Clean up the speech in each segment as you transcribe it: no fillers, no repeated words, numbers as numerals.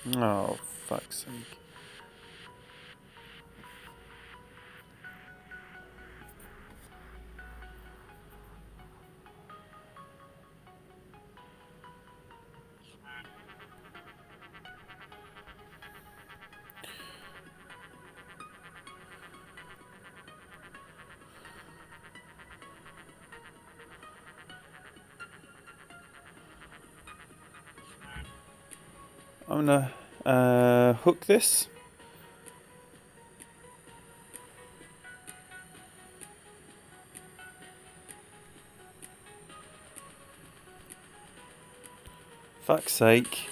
Oh, fuck's sake. I'm gonna hook this. Fuck's sake.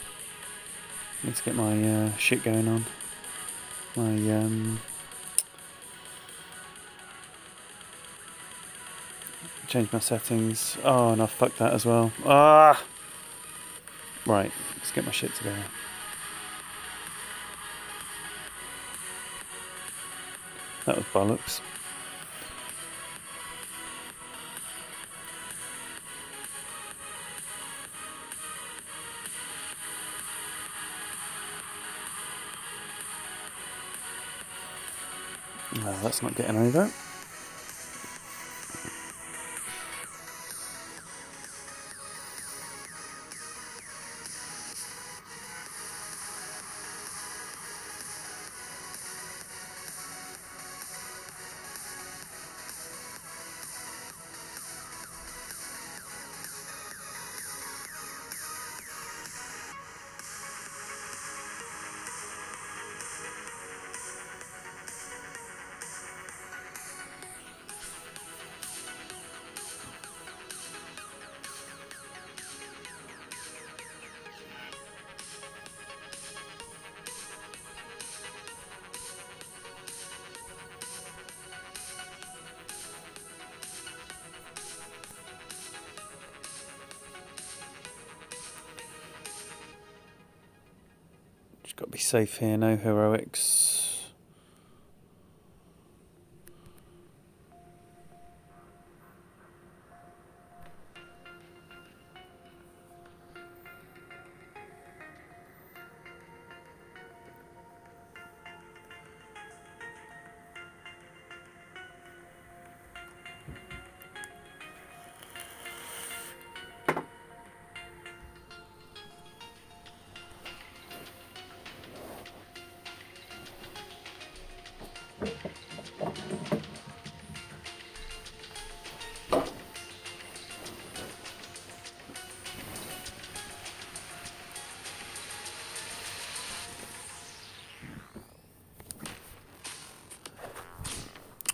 Let's get my shit going on. My change my settings. Oh, and I fucked that as well. Ah! Right, let's get my shit together. That was bollocks. No, that's not getting over. Just got to be safe here, no heroics.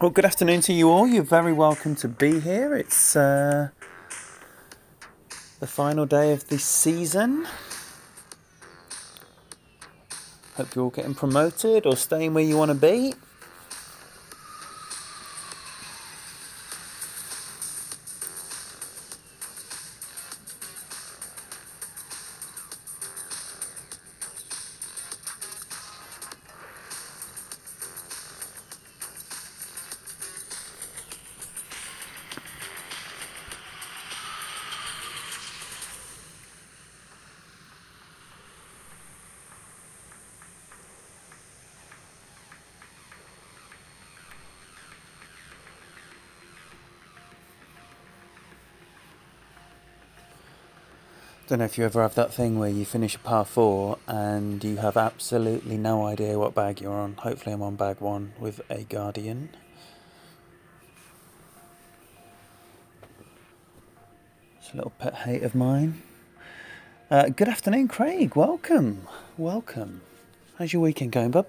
Well, good afternoon to you all. You're very welcome to be here. It's the final day of the season. Hope you're all getting promoted or staying where you want to be. Don't know if you ever have that thing where you finish a par 4 and you have absolutely no idea what bag you're on. Hopefully I'm on bag 1 with a Guardian. It's a little pet hate of mine. Good afternoon, Craig. Welcome. Welcome. How's your weekend going, bub?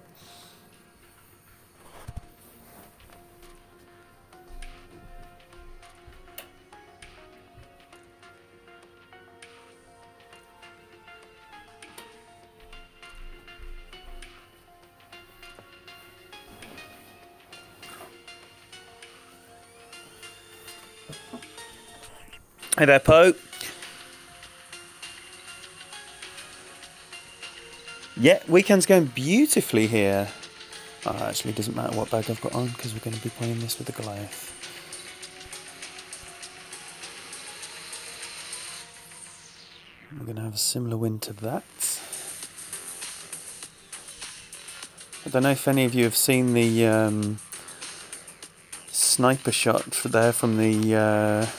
Hey there, Poe. Yeah, weekend's going beautifully here. Oh, actually, it doesn't matter what bag I've got on because we're going to be playing this with the Goliath. We're going to have a similar wind to that. I don't know if any of you have seen the sniper shot there from the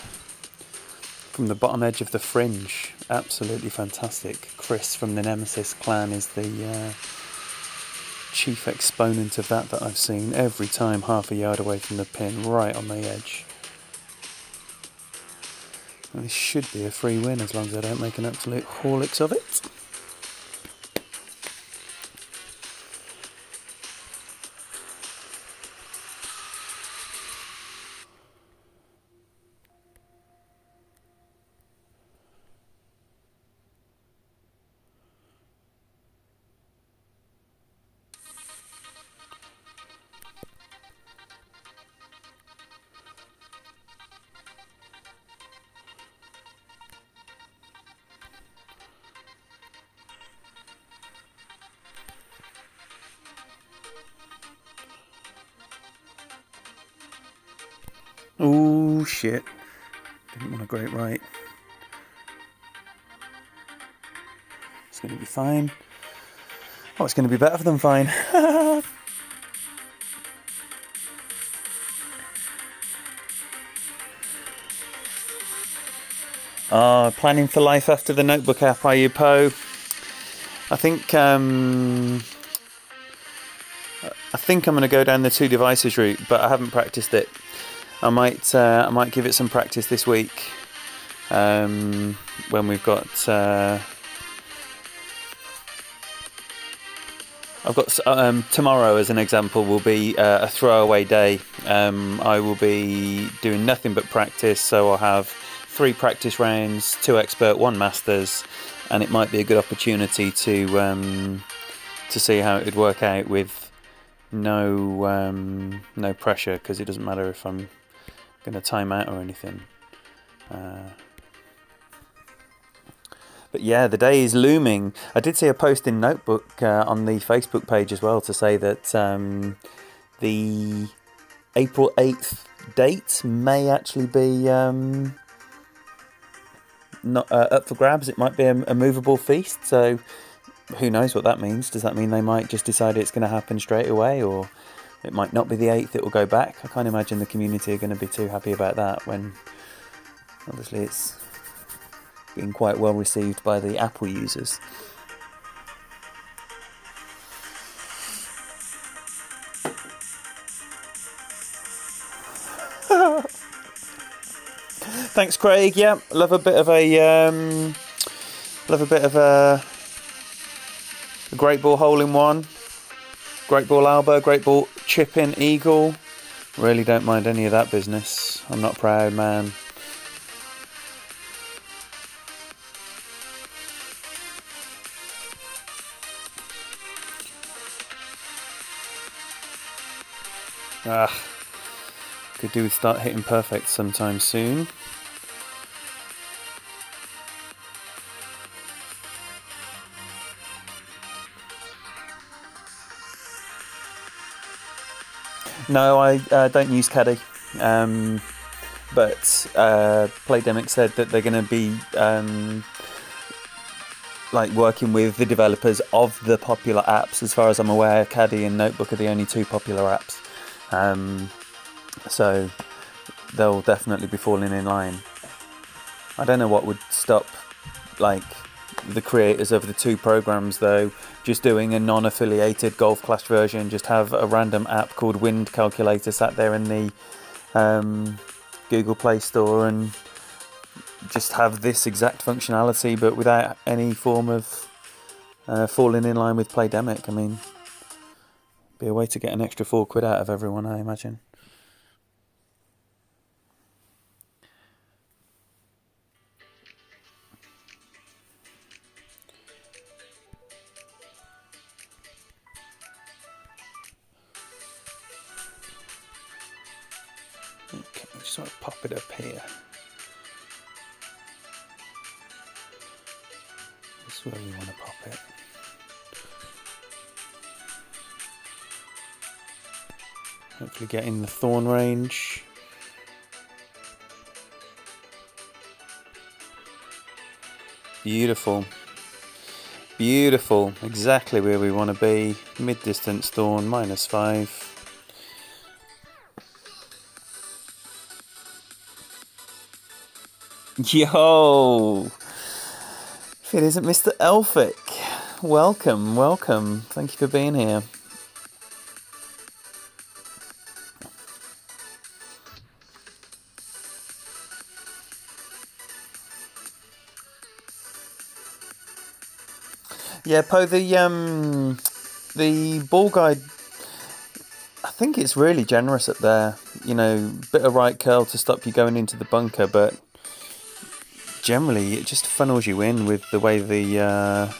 bottom edge of the fringe. Absolutely fantastic. Chris from the Nemesis clan is the chief exponent of that I've seen. Every time half a yard away from the pin, right on the edge. And this should be a free win as long as I don't make an absolute horlicks of it. Oh shit, didn't want a great right. It's going to be fine. Oh, it's going to be better than fine. Planning for life after the Notebook app, are you, Poe? I think I'm going to go down the 2 devices route, but I haven't practiced it. I might give it some practice this week when we've got. I've got tomorrow, as an example, will be a throwaway day. I will be doing nothing but practice, so I'll have 3 practice rounds, 2 expert, 1 masters, and it might be a good opportunity to see how it would work out with no pressure, because it doesn't matter if I'm going to time out or anything. But yeah, the day is looming. I did see a post in Notebook on the Facebook page as well to say that the April 8th date may actually be not up for grabs. It might be a movable feast, so who knows what that means. Does that mean they might just decide it's going to happen straight away, or it might not be the 8th, it will go back? I can't imagine the community are going to be too happy about that, when obviously it's being quite well received by the Apple users. Thanks, Craig. Yeah, love a bit of a great ball hole in one, great ball elbow, great ball chip in eagle. Really don't mind any of that business. I'm not proud, man. Could do with start hitting perfect sometime soon. No, I don't use Caddy, but Playdemic said that they're going to be like working with the developers of the popular apps. As far as I'm aware, Caddy and Notebook are the only 2 popular apps. So they'll definitely be falling in line. I don't know what would stop like the creators of the 2 programs though just doing a non-affiliated Golf Clash version. Just have a random app called Wind Calculator sat there in the Google Play Store, and just have this exact functionality but without any form of falling in line with Playdemic. I mean, be a way to get an extra £4 out of everyone, I imagine. Okay, just sort of pop it up here. This is where we want to pop it. Hopefully get in the thorn range. Beautiful. Beautiful, exactly where we want to be. Mid-distance dawn, -5. Yo! If it isn't Mr. Elphick, welcome, welcome. Thank you for being here. Yeah, Poe, the ball guide, I think it's really generous up there. You know, bit of right curl to stop you going into the bunker, but generally it just funnels you in with the way the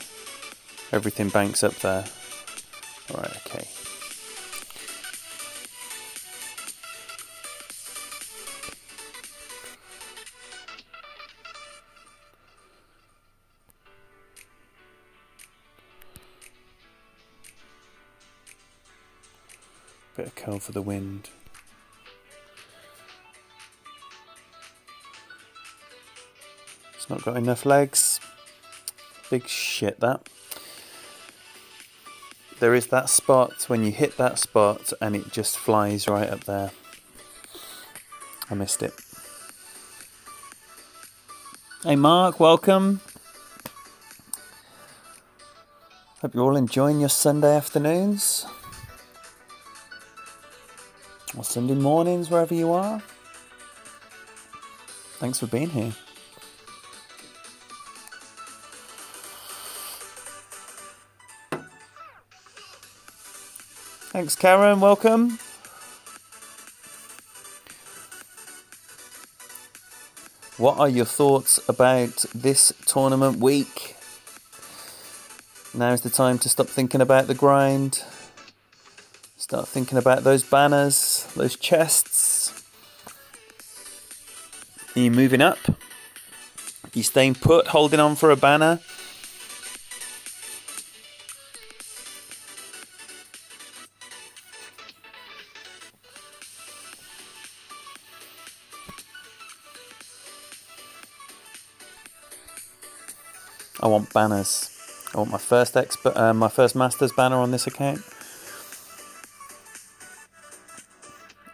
everything banks up there. All right, okay. Bit of curl for the wind. It's not got enough legs. Big shit, that. There is that spot, when you hit that spot and it just flies right up there. I missed it. Hey Mark, welcome. Hope you're all enjoying your Sunday afternoons. Or Sunday mornings, wherever you are. Thanks for being here. Thanks Karen, welcome. What are your thoughts about this tournament week? Now's the time to stop thinking about the grind. Start thinking about those banners, those chests. Are you moving up? Are you staying put, holding on for a banner? I want banners. I want my first my first Masters banner on this account.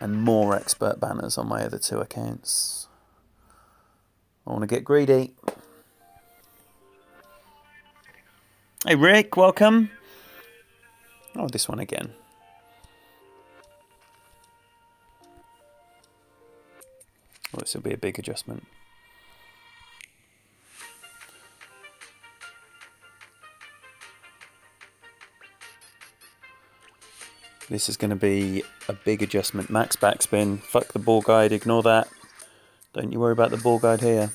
And more expert banners on my other 2 accounts. I want to get greedy. Hey Rick, welcome. Oh, this one again. Oh, this will be a big adjustment. This is going to be a big adjustment. Max backspin. Fuck the ball guide. Ignore that. Don't you worry about the ball guide here.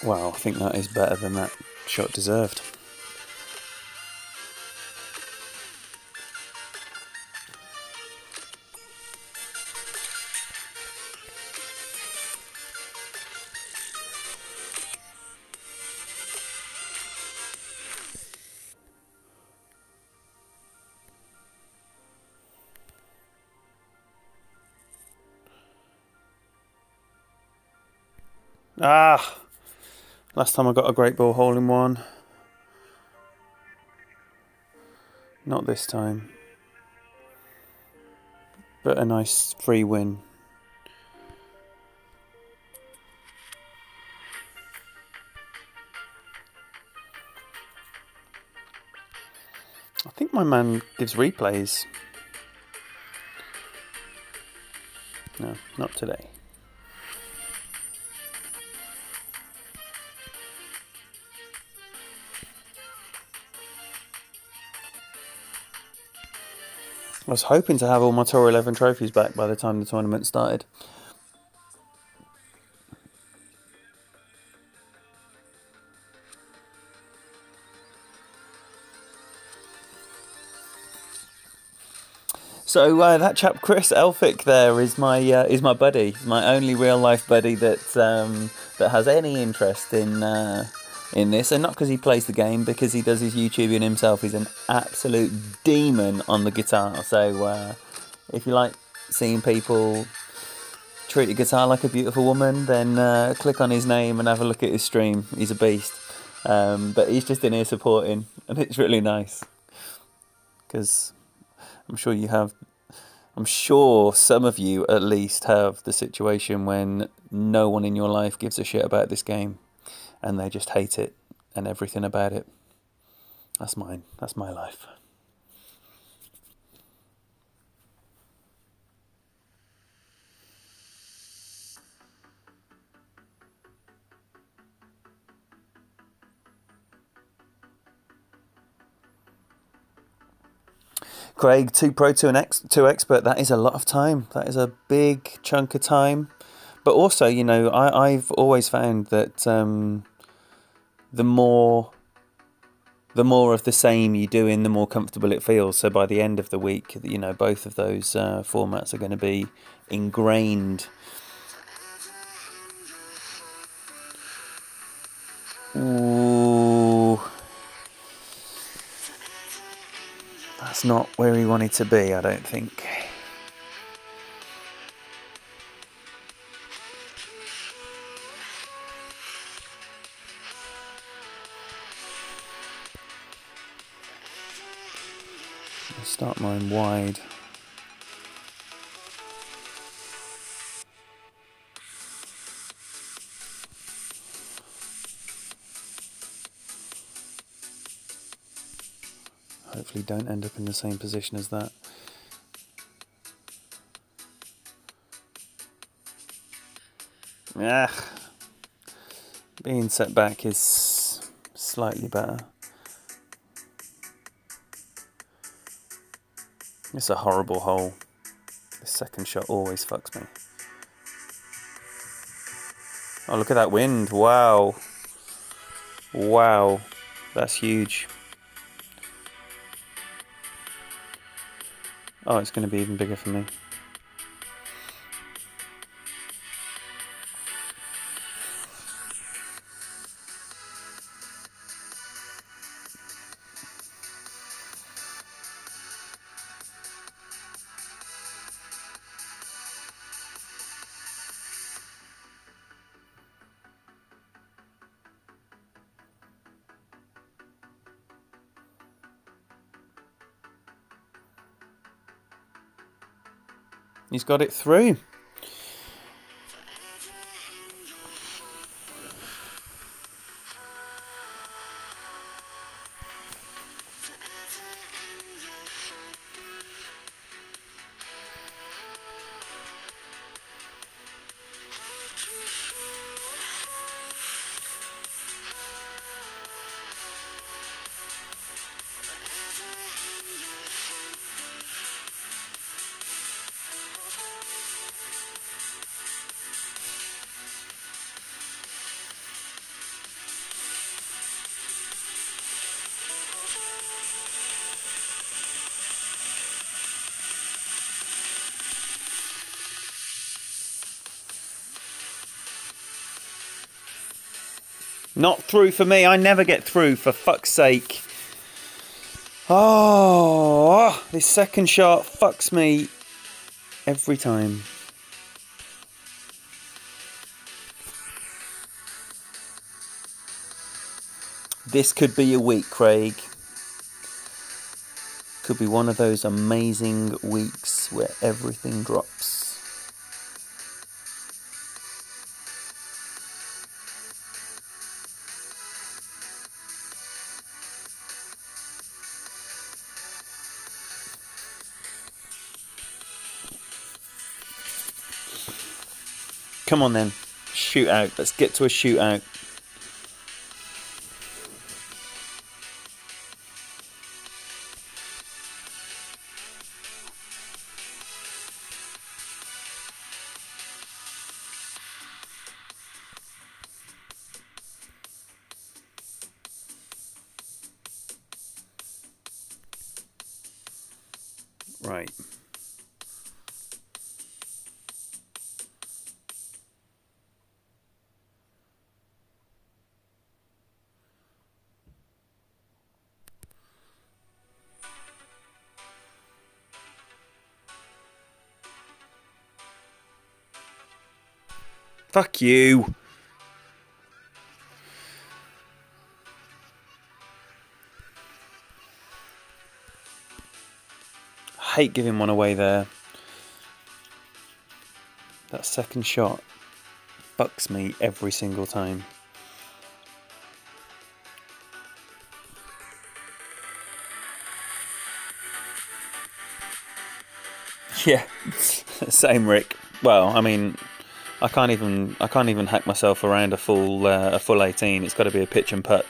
Wow, I think that is better than that shot deserved. Ah! Last time I got a great ball hole in one. Not this time. But a nice free win. I think my man gives replays. No, not today. I was hoping to have all my Tour 11 trophies back by the time the tournament started. So that chap Chris Elphick there is my buddy. He's my only real life buddy that that has any interest in this, and not because he plays the game, because he does his YouTubing himself. He's an absolute demon on the guitar. So if you like seeing people treat a guitar like a beautiful woman, then click on his name and have a look at his stream. He's a beast. But he's just in here supporting, and it's really nice, because I'm sure some of you at least have the situation when no one in your life gives a shit about this game and they just hate it and everything about it. That's mine. That's my life. Craig, 2 Pro, 2 Expert, that is a lot of time. That is a big chunk of time. But also, you know, I've always found that the more of the same you do in, the more comfortable it feels. So by the end of the week, you know, both of those formats are going to be ingrained. Ooh. That's not where he wanted to be, I don't think. I'll start mine wide. Hopefully don't end up in the same position as that. Being set back is slightly better. It's a horrible hole. The second shot always fucks me. Oh, look at that wind. Wow. Wow. That's huge. Oh, it's going to be even bigger for me. He's got it through. Not through for me. I never get through, for fuck's sake. Oh, this second shot fucks me every time. This could be a week, Craig. Could be one of those amazing weeks where everything drops. Come on then, shootout. Let's get to a shootout. Right. Fuck you. I hate giving one away there. That second shot fucks me every single time. Yeah, same, Rick. Well, I mean, I can't even hack myself around a full 18. It's got to be a pitch and putt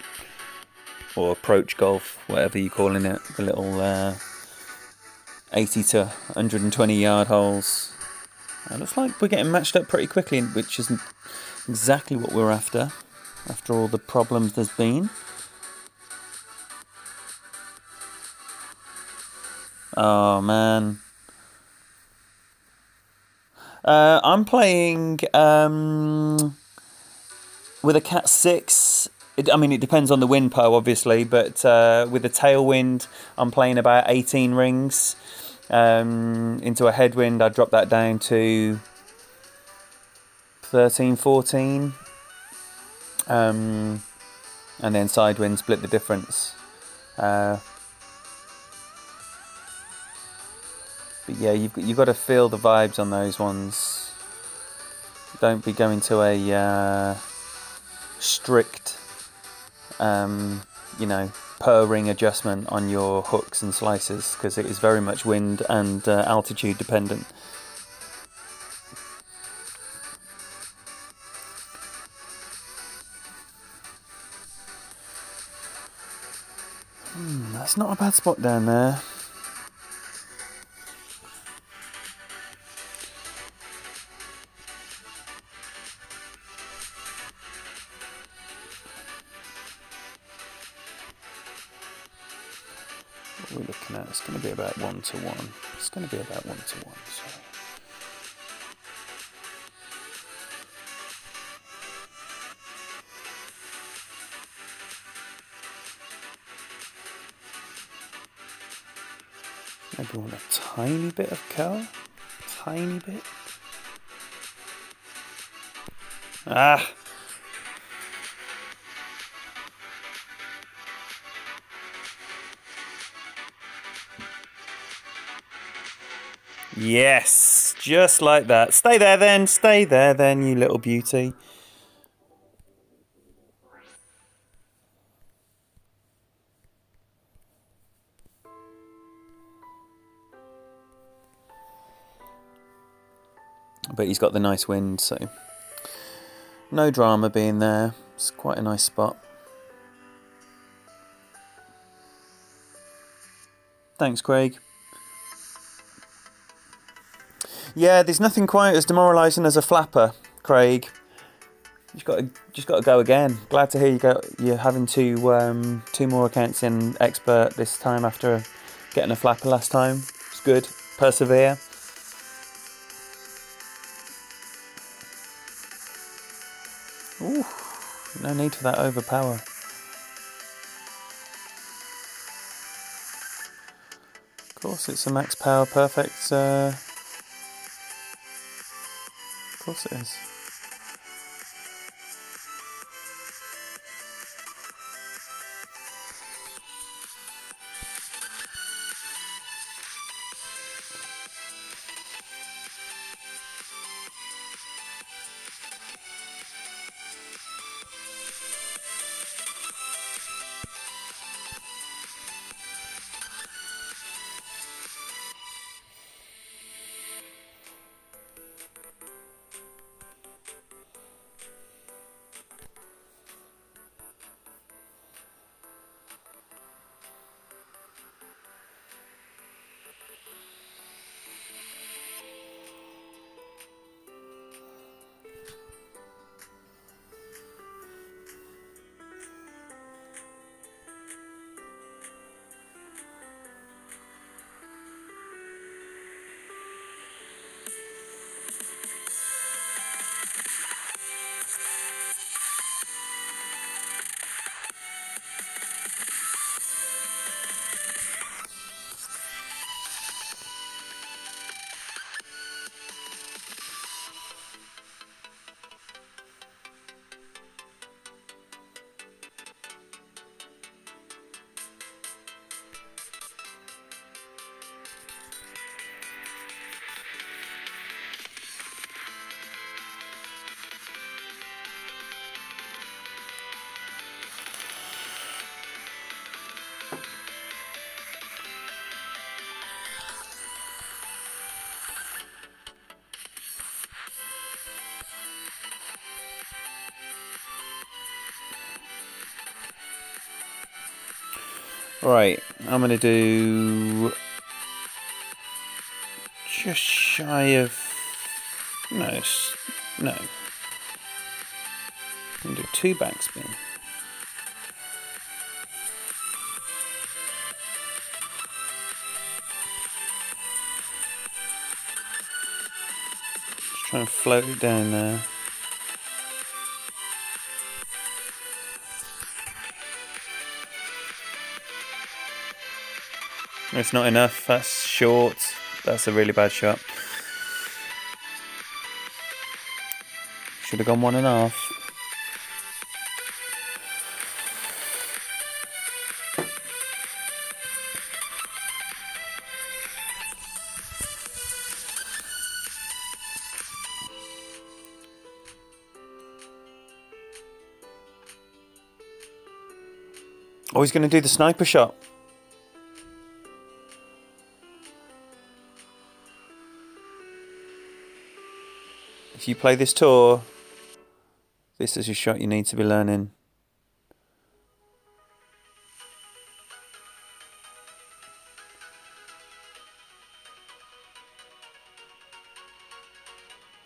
or approach golf, whatever you're calling it. The little 80 to 120 yard holes. It looks like we're getting matched up pretty quickly, which isn't exactly what we're after all the problems there's been. Oh man. I'm playing with a Cat 6. I mean, it depends on the wind pow, obviously, but with a tailwind, I'm playing about 18 rings. Into a headwind, I drop that down to 13, 14. And then sidewind, split the difference. But yeah, you've got to feel the vibes on those ones. Don't be going to a strict, you know, per ring adjustment on your hooks and slices, because it is very much wind and altitude dependent. That's not a bad spot down there. What are we looking at? It's going to be about 1 to 1. It's going to be about 1 to 1. So. Maybe want a tiny bit of curl. Tiny bit. Ah! Yes! Just like that. Stay there then! Stay there then, you little beauty. But he's got the nice wind, so no drama being there. It's quite a nice spot. Thanks, Craig. Yeah, there's nothing quite as demoralising as a flapper, Craig. Just got to go again. Glad to hear you're having two more accounts in expert this time after getting a flapper last time. It's good. Persevere. Ooh, no need for that overpower. Of course, it's a max power perfect. Of course it is. Right, I'm going to do just shy of... No. I'm going to do 2 backspin. Just try and float it down there. It's not enough, that's short. That's a really bad shot. Should have gone 1.5. Oh, he's going to do the sniper shot. If you play this tour, this is a shot you need to be learning.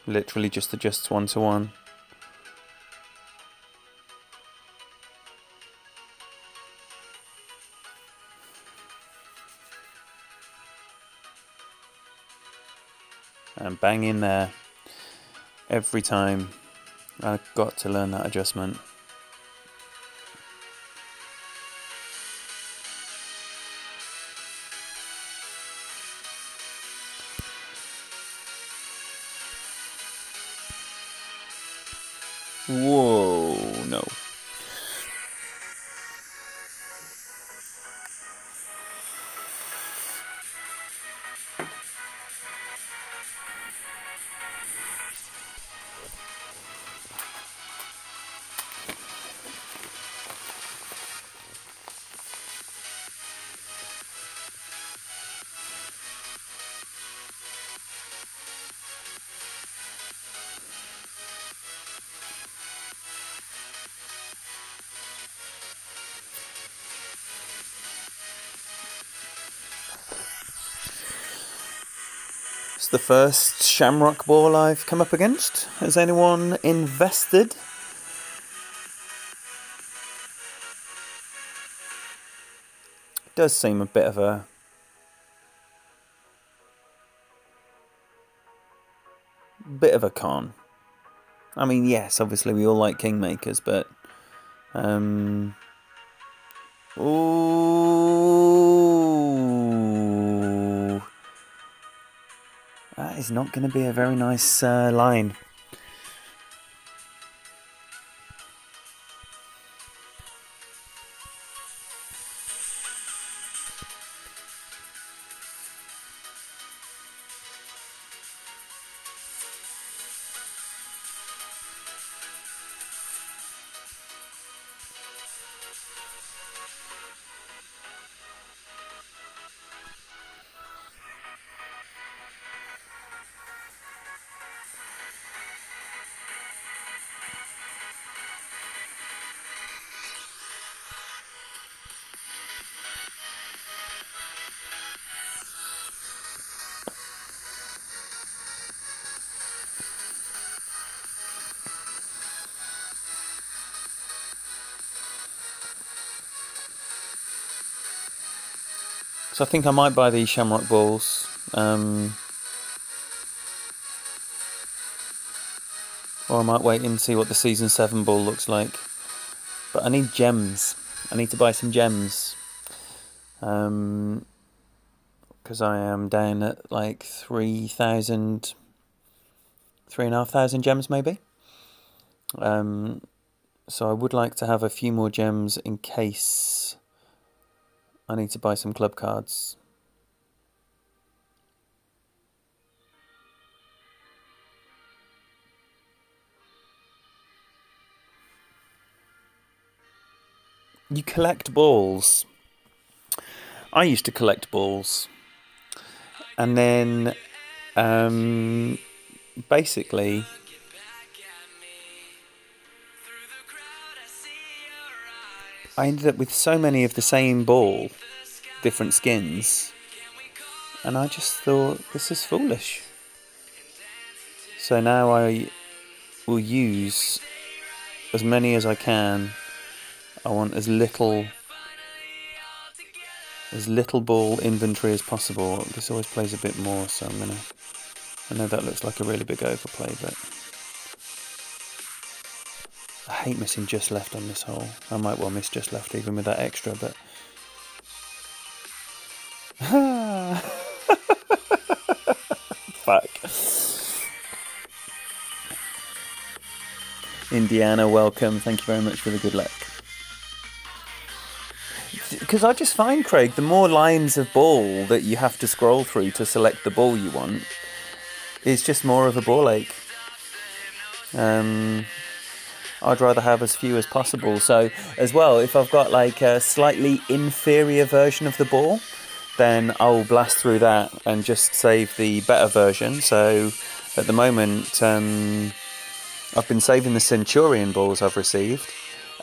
Literally just adjusts 1-to-1. And bang in there. Every time. I've got to learn that adjustment. Whoa, no. It's the first Shamrock ball I've come up against. Has anyone invested? It does seem a bit of a... con. I mean, yes, obviously we all like Kingmakers, but... Ooh... That is not going to be a very nice line. So I think I might buy these Shamrock balls. Or I might wait and see what the Season 7 ball looks like. But I need gems. I need to buy some gems. Because I am down at like 3,000... 3,500 gems maybe. So I would like to have a few more gems in case I need to buy some club cards. You collect balls. I used to collect balls. And then basically I ended up with so many of the same ball, different skins, and I just thought, this is foolish. So now I will use as many as I can. I want as little ball inventory as possible. This always plays a bit more, so I know that looks like a really big overplay, but I hate missing just left on this hole. I might well miss just left even with that extra, but fuck. Indiana, welcome. Thank you very much for the good luck. Because I just find, Craig, the more lines of ball that you have to scroll through to select the ball you want, is just more of a ball ache. I'd rather have as few as possible. So, as well, if I've got like a slightly inferior version of the ball, then I'll blast through that and just save the better version. So, at the moment, I've been saving the Centurion balls I've received.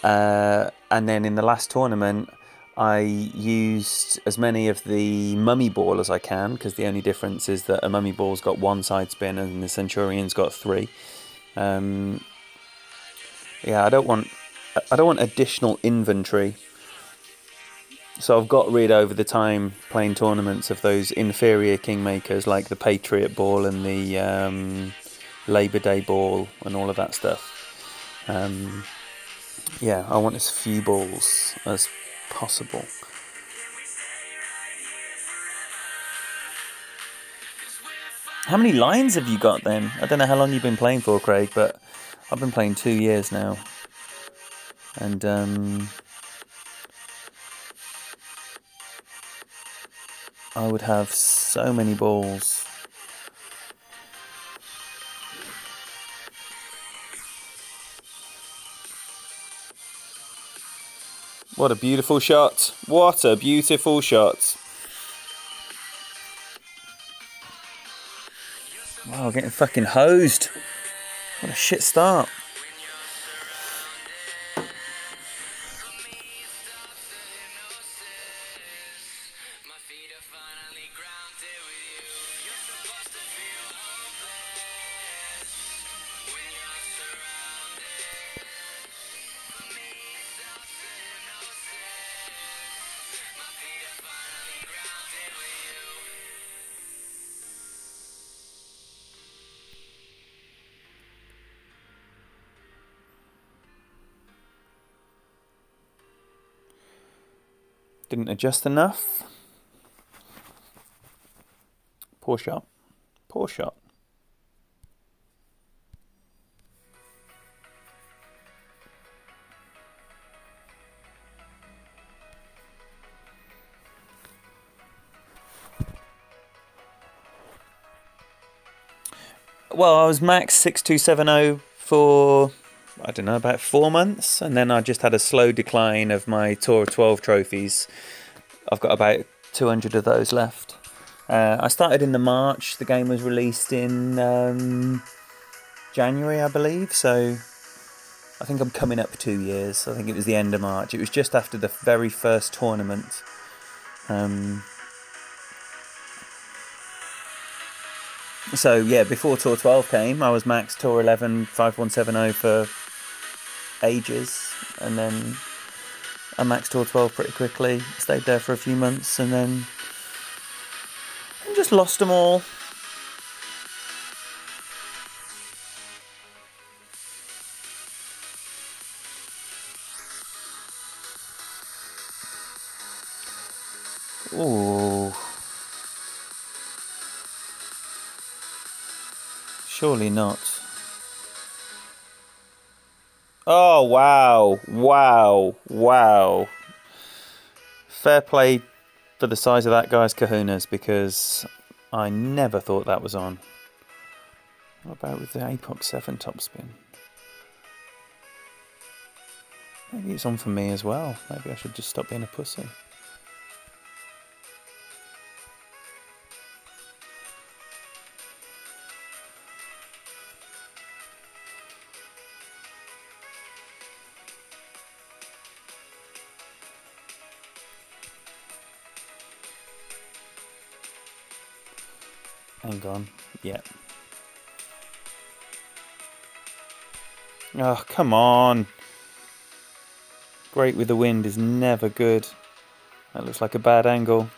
And then in the last tournament, I used as many of the Mummy ball as I can, because the only difference is that a Mummy ball's got one side spin and the Centurion's got 3. Yeah, I don't want additional inventory. So I've got rid over the time playing tournaments of those inferior Kingmakers like the Patriot ball and the Labor Day ball and all of that stuff. Yeah, I want as few balls as possible. How many lines have you got then? I don't know how long you've been playing for, Craig, but I've been playing 2 years now. And I would have so many balls. What a beautiful shot. What a beautiful shot. Wow, getting fucking hosed. What a shit start. Didn't adjust enough. Poor shot. Poor shot. Well, I was max 6270 for, I don't know, about 4 months, and then I just had a slow decline of my Tour of 12 trophies. I've got about 200 of those left. I started in the March. The game was released in January, I believe, so I think I'm coming up 2 years. I think it was the end of March. It was just after the very first tournament. So yeah, before Tour 12 came, I was max Tour 11 5170 for ages, and then I maxed Tour 12 pretty quickly, stayed there for a few months, and then just lost them all. Ooh. Surely not. Oh, wow. Wow. Wow. Fair play for the size of that guy's kahunas, because I never thought that was on. What about with the Apox 7 topspin? Maybe it's on for me as well. Maybe I should just stop being a pussy. Hang on. Yeah. Oh, come on. Great with the wind is never good. That looks like a bad angle.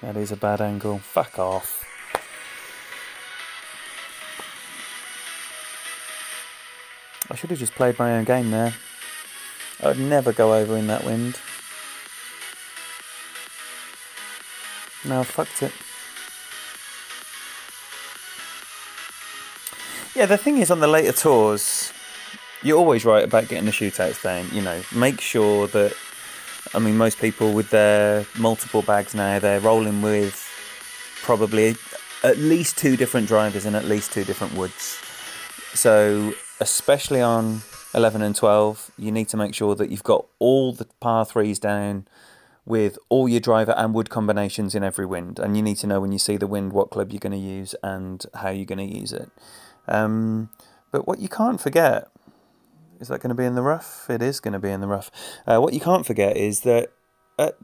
That is a bad angle. Fuck off. I should have just played my own game there. I would never go over in that wind. No, I fucked it. Yeah, the thing is, on the later tours, you're always right about getting the shootouts down. You know, make sure that, I mean, most people with their multiple bags now, they're rolling with probably at least 2 different drivers in at least 2 different woods. So, especially on 11 and 12, you need to make sure that you've got all the par 3s down with all your driver and wood combinations in every wind. And you need to know when you see the wind what club you're going to use and how you're going to use it. But what you can't forget, is that going to be in the rough? It is going to be in the rough. What you can't forget is that at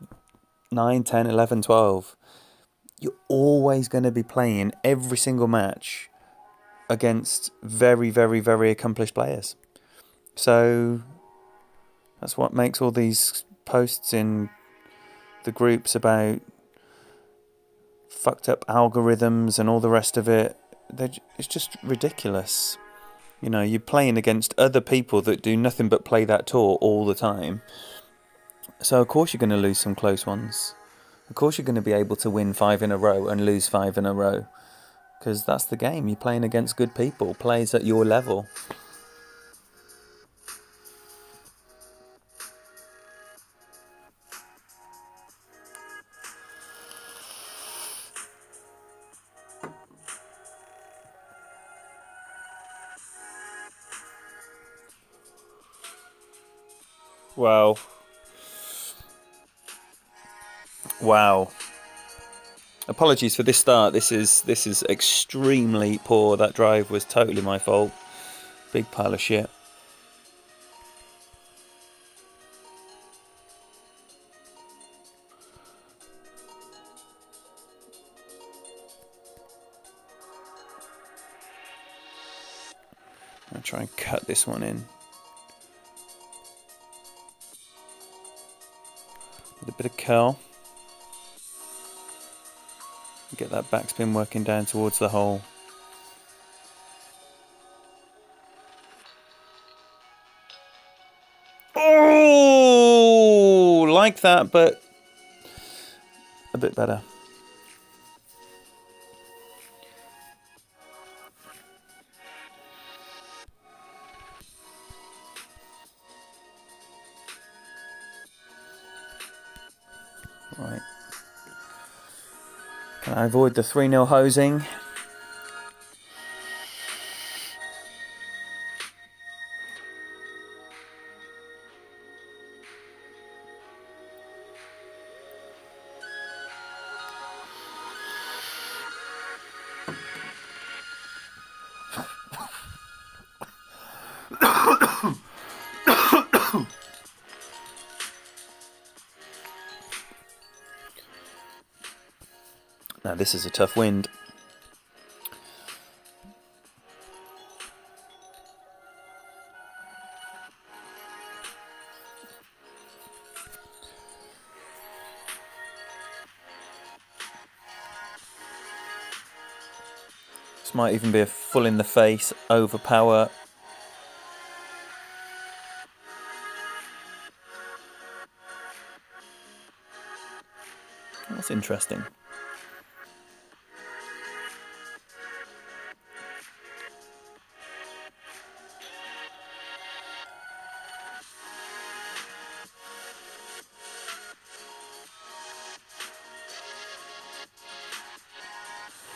9, 10, 11, 12, you're always going to be playing every single match against very, very, very accomplished players. So that's what makes all these posts in the groups about fucked up algorithms and all the rest of it. It's just ridiculous. You know, you're playing against other people that do nothing but play that tour all the time. So of course you're going to lose some close ones. Of course you're going to be able to win 5 in a row and lose 5 in a row. Because that's the game. You're playing against good people, players at your level. Wow. Wow. Apologies for this start. This is extremely poor. That drive was totally my fault. Big pile of shit. I'll try and cut this one in. With a bit of curl. Get that backspin working down towards the hole. Oh, like that, but a bit better. Right. Can I avoid the 3-0 hosing? Now this is a tough wind. This might even be a full in the face, overpower. That's interesting.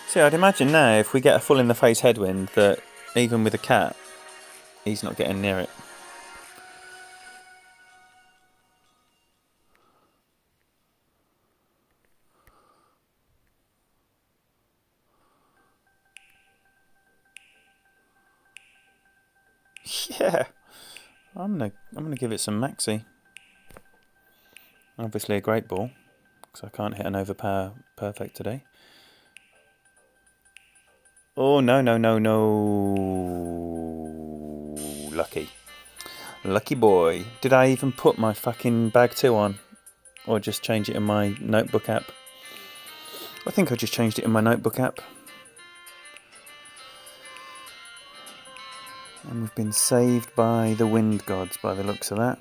See, I'd imagine now if we get a full in the face headwind that even with a cat, he's not getting near it. Yeah, I'm gonna give it some maxi. Obviously a great ball, because I can't hit an overpower perfect today. Oh, no, no, no, no. Lucky. Lucky boy. Did I even put my fucking bag 2 on? Or just change it in my notebook app? I think I just changed it in my notebook app. And we've been saved by the wind gods by the looks of that.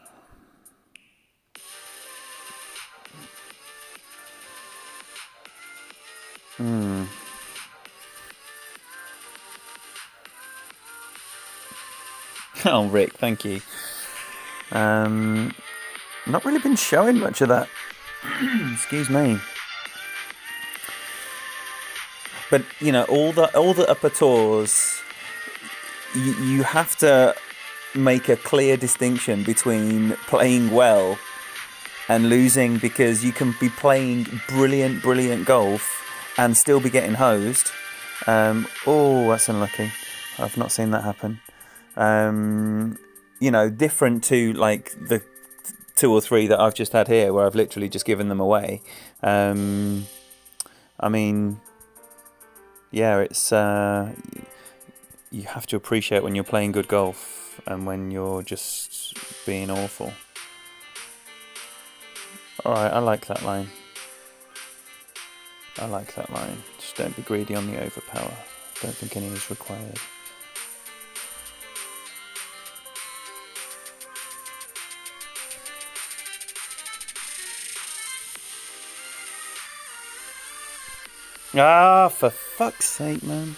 Oh, Rick, thank you. Not really been showing much of that. Excuse me. But you know, all the upper tours, you have to make a clear distinction between playing well and losing, because you can be playing brilliant golf and still be getting hosed. Oh, that's unlucky. I've not seen that happen. You know, different to like the 2 or 3 that I've just had here, where I've literally just given them away. I mean, yeah, it's you have to appreciate when you're playing good golf and when you're just being awful. Alright, I like that line. I like that line. Just don't be greedy on the overpower. Don't think any is required. Ah, for fuck's sake, man.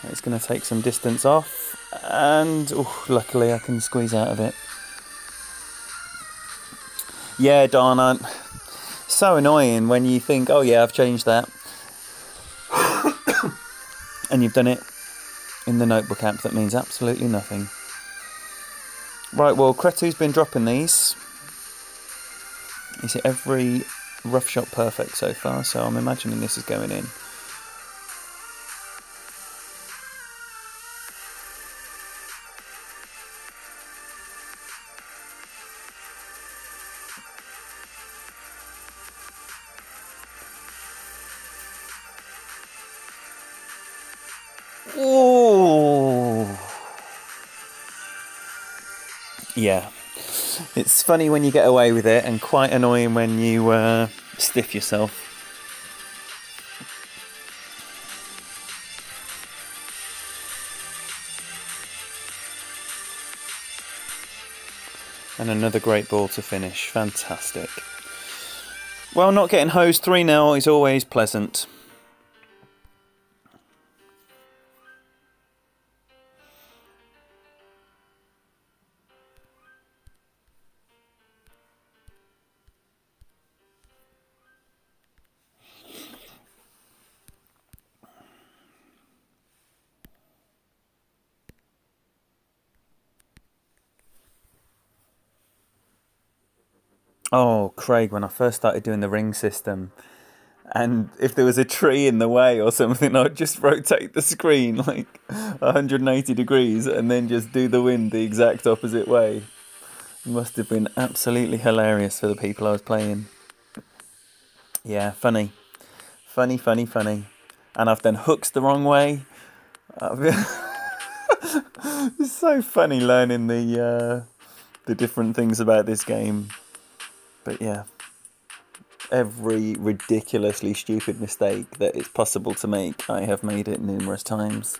It's going to take some distance off, and luckily I can squeeze out of it. Yeah, Don, so annoying when you think, oh yeah, I've changed that. And you've done it in the notebook app that means absolutely nothing. Right, well, Cretu's been dropping these. He's hit every rough shot perfect so far, so I'm imagining this is going in. Ooh. Yeah. It's funny when you get away with it, and quite annoying when you stiff yourself. And another great ball to finish. Fantastic. Well, not getting hosed 3-0 is always pleasant. Oh, Craig, when I first started doing the ring system, and if there was a tree in the way or something, I'd just rotate the screen like 180 degrees and then just do the wind the exact opposite way. It must have been absolutely hilarious for the people I was playing. Yeah, funny. Funny, funny, funny. And I've done hooks the wrong way. It's so funny learning the different things about this game. But yeah, every ridiculously stupid mistake that it's possible to make, I have made it numerous times.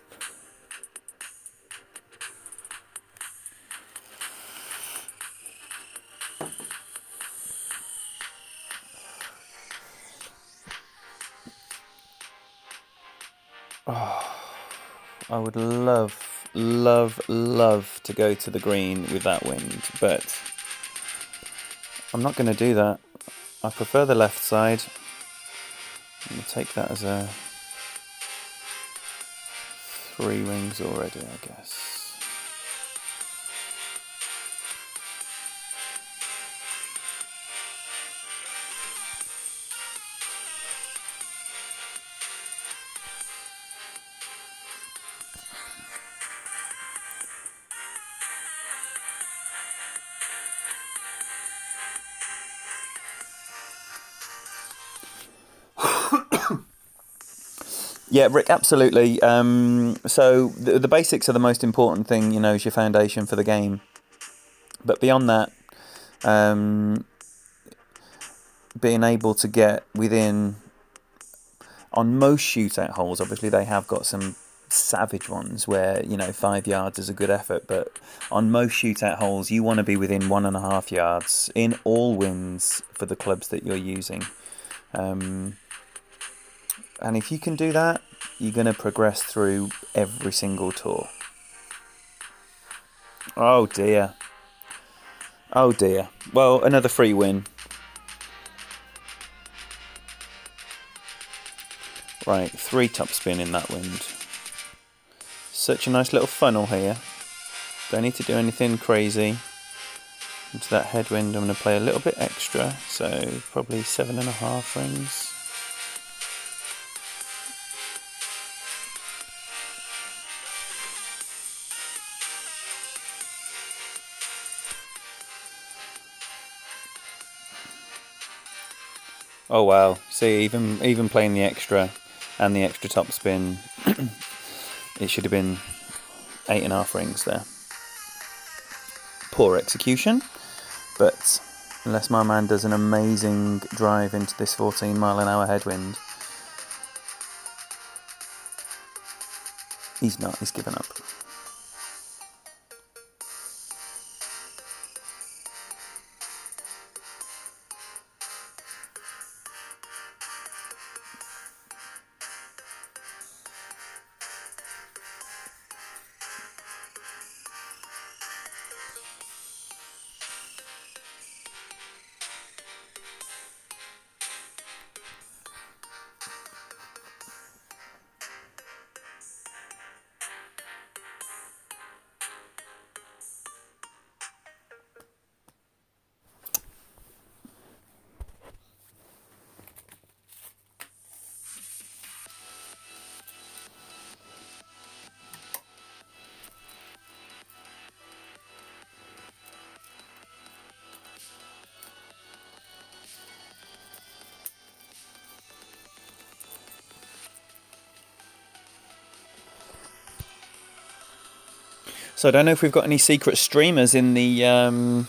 Oh, I would love, love, love to go to the green with that wind, but I'm not going to do that. I prefer the left side. I'm going to take that as a 3 rings already, I guess. Yeah, Rick, absolutely. So the basics are the most important thing, you know, is your foundation for the game. But beyond that, um, being able to get within, on most shootout holes, obviously they have got some savage ones where, you know, 5 yards is a good effort, but on most shootout holes you want to be within 1.5 yards in all winds for the clubs that you're using. And if you can do that, you're going to progress through every single tour. Oh dear. Oh dear. Well, another free win. Right, 3 topspin in that wind. Such a nice little funnel here. Don't need to do anything crazy. Into that headwind I'm going to play a little bit extra, so probably 7.5 rings. Oh wow, see, even playing the extra and the extra topspin, it should have been 8.5 rings there. Poor execution, but unless my man does an amazing drive into this 14-mile-an-hour headwind, he's not, he's given up. So I don't know if we've got any secret streamers in the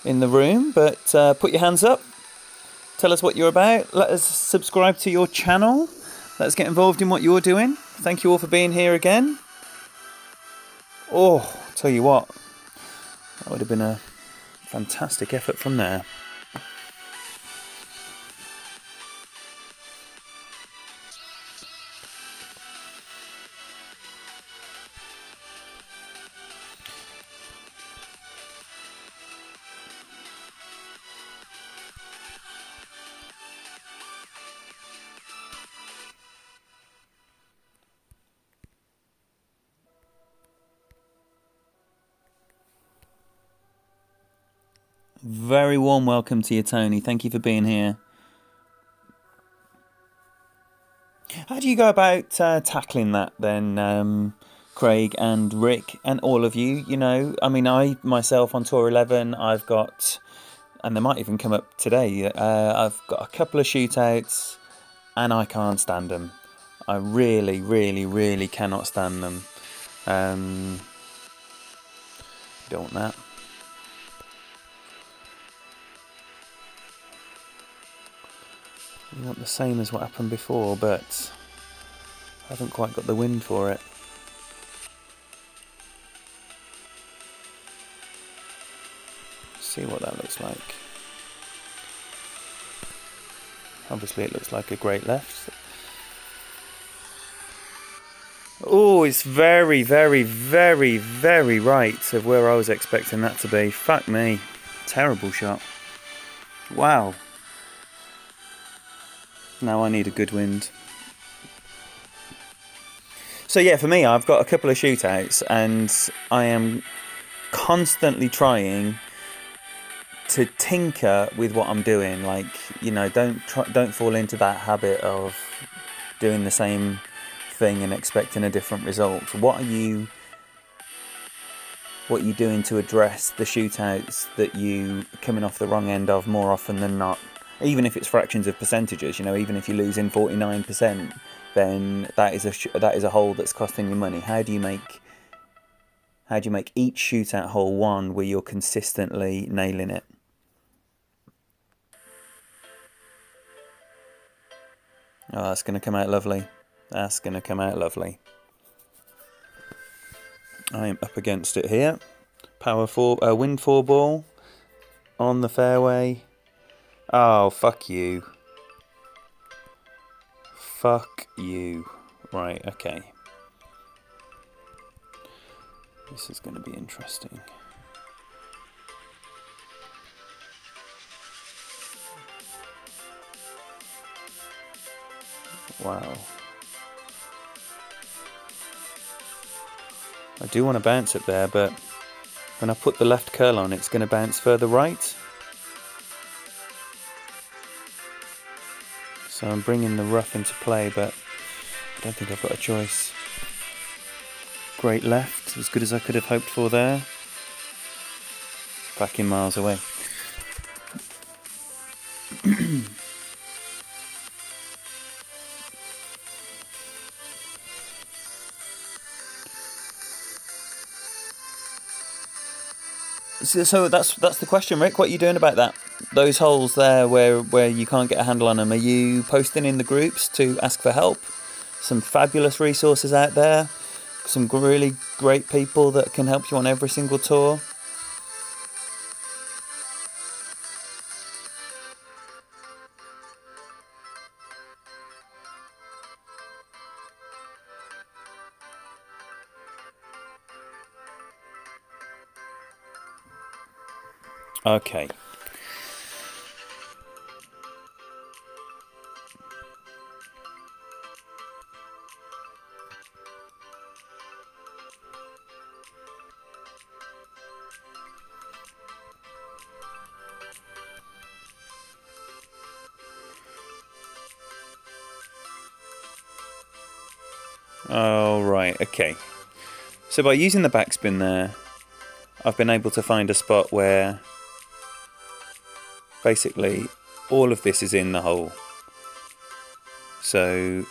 room, but put your hands up. Tell us what you're about. Let us subscribe to your channel. Let's get involved in what you're doing. Thank you all for being here again. Oh, I'll tell you what, that would have been a fantastic effort from there. Very warm welcome to you, Tony. Thank you for being here. How do you go about tackling that then, Craig and Rick and all of you? You know, I mean, I myself on Tour 11, I've got, and they might even come up today, I've got a couple of shootouts and I can't stand them. I really, really, really cannot stand them. Don't want that. Not the same as what happened before, but I haven't quite got the wind for it. See what that looks like. Obviously it looks like a great left. Oh, it's very, very, very, very right of where I was expecting that to be. Fuck me. Terrible shot. Wow. Now I need a good wind. So yeah, for me, I've got a couple of shootouts and I am constantly trying to tinker with what I'm doing. Like, you know, don't fall into that habit of doing the same thing and expecting a different result. What are you doing to address the shootouts that you coming off the wrong end of more often than not? Even if it's fractions of percentages, you know, even if you're losing 49%, then that is a hole that's costing you money. How do you make each shootout hole one where you're consistently nailing it? Oh, that's going to come out lovely. That's going to come out lovely. I am up against it here. Wind 4 ball on the fairway. Oh, fuck you. Fuck you. Right, okay. This is going to be interesting. Wow. I do want to bounce it there, but when I put the left curl on, it's going to bounce further right. So I'm bringing the rough into play, but I don't think I've got a choice. Great left, as good as I could have hoped for there. Backing miles away. So that's the question, Rick. What are you doing about that? Those holes there where you can't get a handle on them, are you posting in the groups to ask for help? Some fabulous resources out there. Some really great people that can help you on every single tour. Okay. Oh, right, okay. So by using the backspin there, I've been able to find a spot where basically all of this is in the hole. So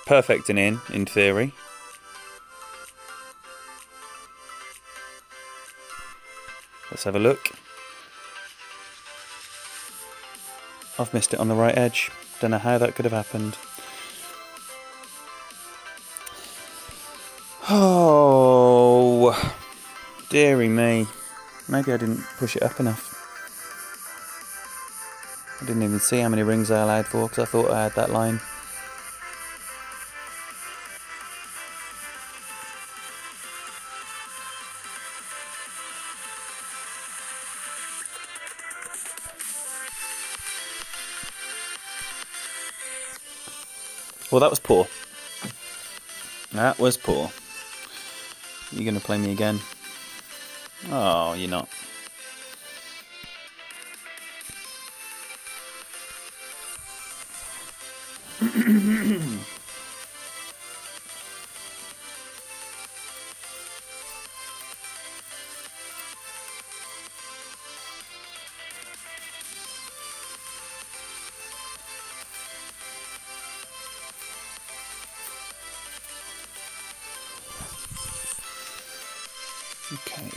perfect and in theory. Let's have a look. I've missed it on the right edge. Don't know how that could have happened. Oh, dearie me. Maybe I didn't push it up enough. I didn't even see how many rings I allowed for because I thought I had that line. Well, that was poor. That was poor. You're going to play me again? Oh, you're not. Okay.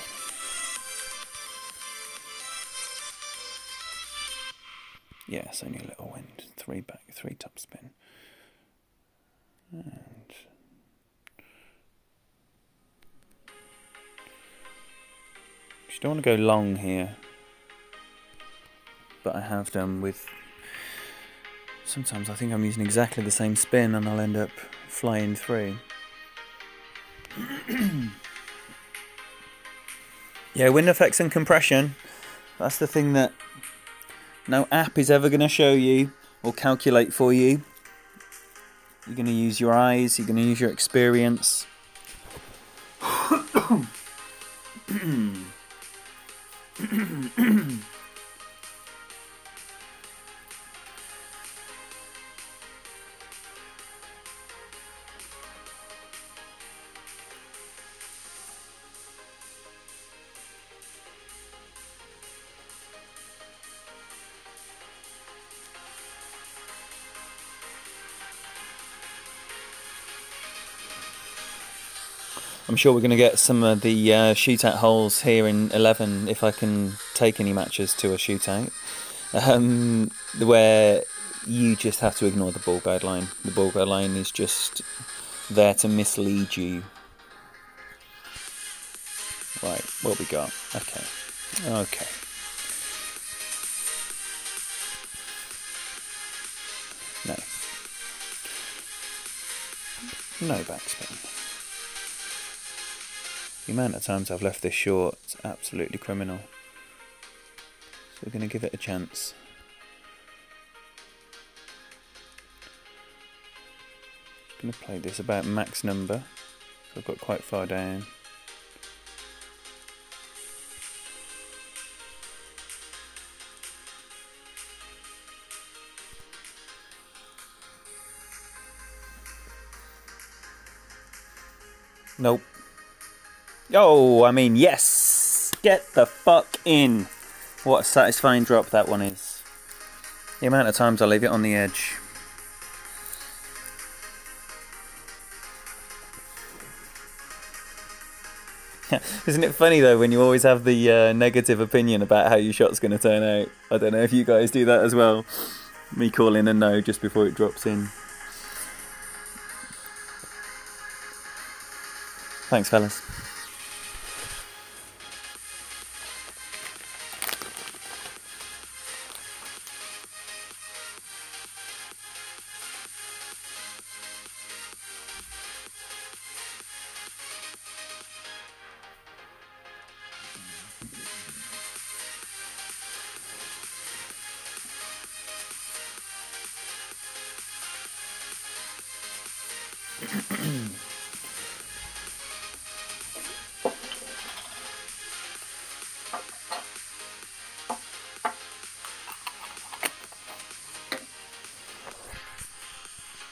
Yes, only a little wind. 3 back, 3 top spin. And you don't want to go long here, but I have done with. Sometimes I think I'm using exactly the same spin and I'll end up flying through. Yeah, wind effects and compression. That's the thing that no app is ever going to show you or calculate for you. You're going to use your eyes, you're going to use your experience. I'm sure we're going to get some of the shootout holes here in 11 if I can take any matches to a shootout, where you just have to ignore the ball guide line. The ball guide line is just there to mislead you. Right, what we got? Okay. No backspin. The amount of times I've left this short is absolutely criminal. So we're going to give it a chance. I'm going to play this about max number. So I've got quite far down. Nope. Oh, I mean, yes! Get the fuck in! What a satisfying drop that one is. The amount of times I leave it on the edge. Isn't it funny though when you always have the negative opinion about how your shot's going to turn out? I don't know if you guys do that as well. Me calling a no just before it drops in. Thanks, fellas.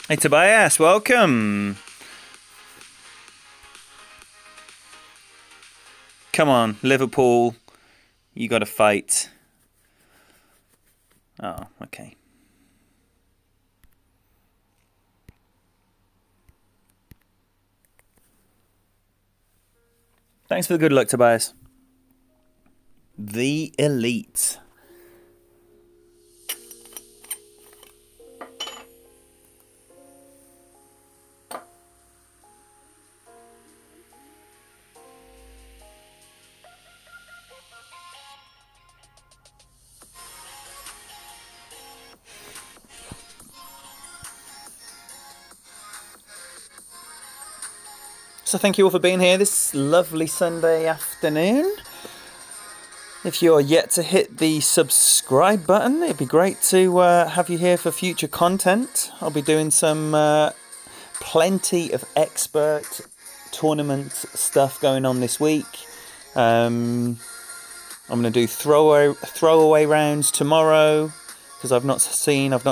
Hey Tobias, welcome. Come on, Liverpool, you got to fight. Oh, okay. Thanks for the good luck, Tobias. The Elite. So thank you all for being here this lovely Sunday afternoon. If you're yet to hit the subscribe button, it'd be great to have you here for future content. I'll be doing some plenty of expert tournament stuff going on this week. I'm going to do throwaway rounds tomorrow because I've not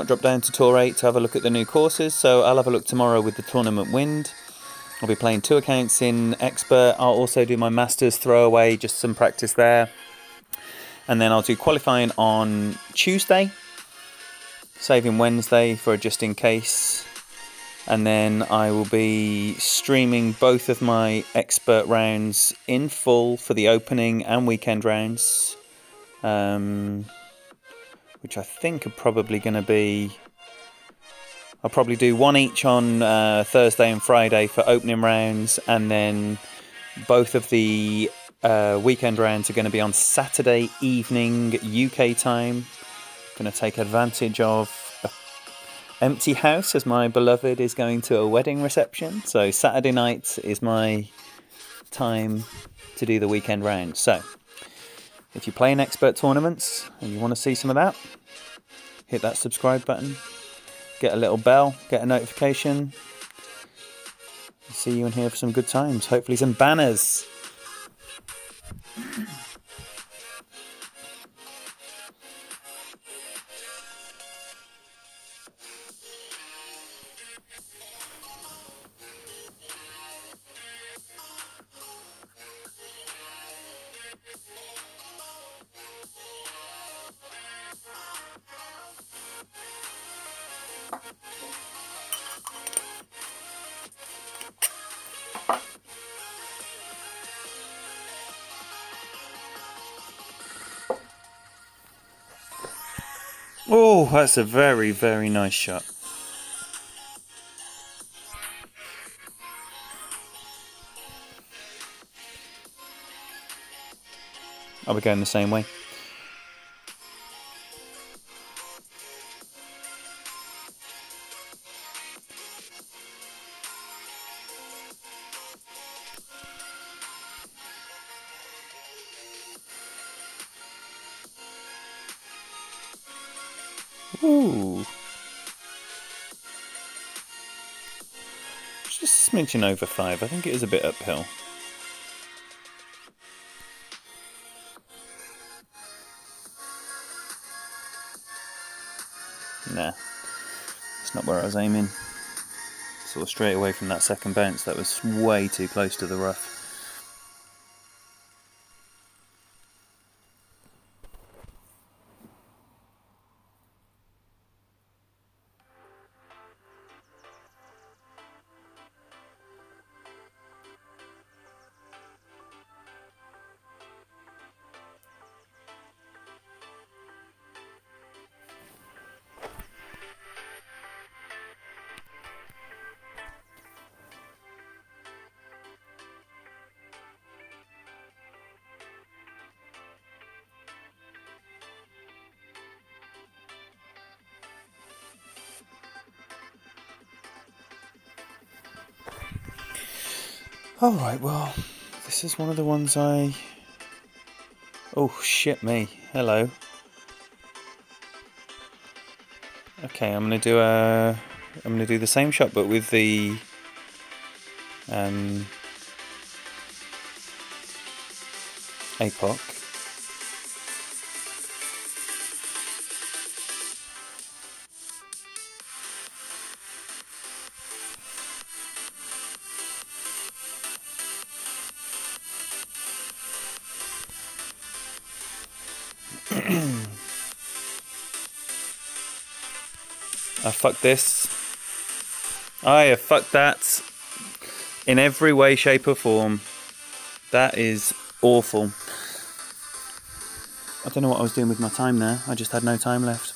dropped down to Tour 8 to have a look at the new courses. So I'll have a look tomorrow with the tournament wind. I'll be playing 2 accounts in Expert. I'll also do my Masters throwaway, just some practice there. And then I'll do qualifying on Tuesday, saving Wednesday for a just in case. And then I will be streaming both of my Expert rounds in full for the opening and weekend rounds. Which I think are probably going to be... I'll probably do one each on Thursday and Friday for opening rounds, and then both of the weekend rounds are going to be on Saturday evening UK time. Going to take advantage of an empty house as my beloved is going to a wedding reception. So Saturday night is my time to do the weekend round. So if you're playing Expert tournaments and you want to see some of that, hit that subscribe button. Get a little bell, get a notification. See you in here for some good times. Hopefully some banners. Oh, that's a very, very nice shot. I'll be going the same way. Ooh. Just smidgen over 5. I think it is a bit uphill. Nah, it's not where I was aiming. Sort of straight away from that second bounce, that was way too close to the rough. Alright, well, this is one of the ones I... Oh, shit me. Hello. Okay, I'm gonna do the same shot, but with the APOC. I fucked this. I have fucked that in every way, shape or form. That is awful. I don't know what I was doing with my time there. I just had no time left.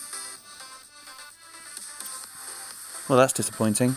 Well, that's disappointing.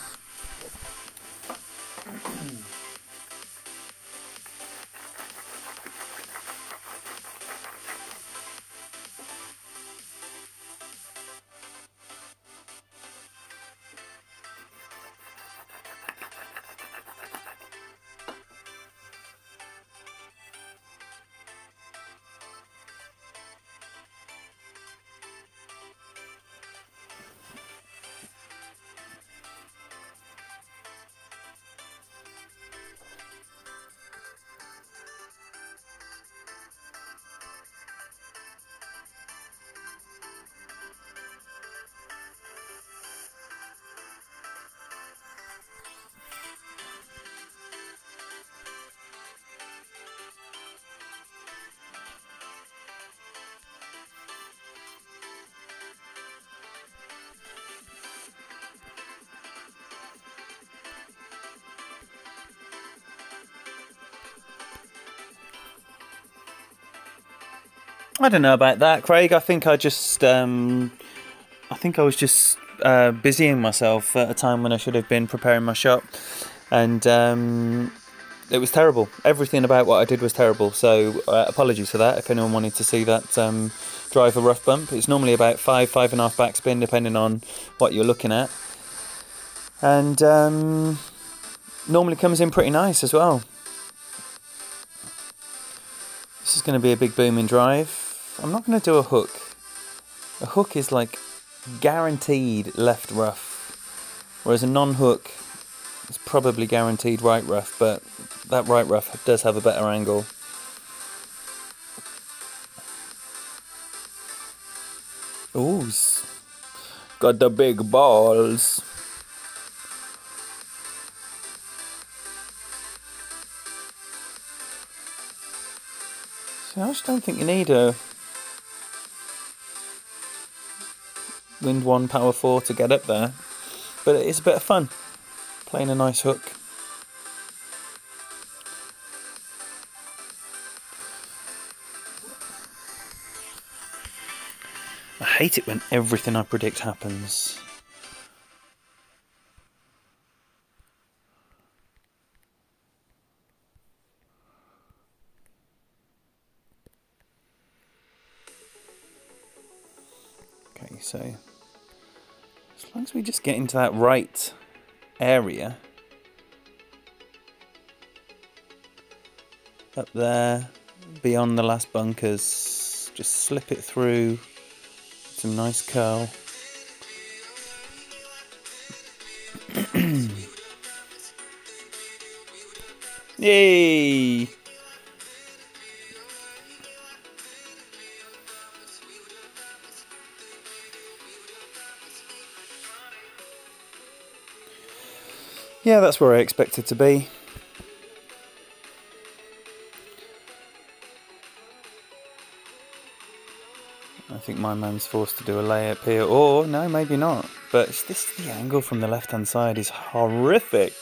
I don't know about that, Craig. I think I was just busying myself at a time when I should have been preparing my shot, and it was terrible. Everything about what I did was terrible. So apologies for that. If anyone wanted to see that driver rough bump, it's normally about 5.5 backspin, depending on what you're looking at, and normally comes in pretty nice as well. This is going to be a big booming drive. I'm not going to do a hook. A hook is like guaranteed left rough, whereas a non-hook is probably guaranteed right rough, but that right rough does have a better angle. Ooh, got the big balls. See, I just don't think you need a Wind 1 Power 4 to get up there, but it is a bit of fun playing a nice hook. I hate it when everything I predict happens. Okay, so as long as we just get into that right area, up there, beyond the last bunkers, just slip it through, some nice curl. Yay! Yeah, that's where I expect it to be. I think my man's forced to do a layup here, or no, maybe not. But the angle from the left-hand side is horrific.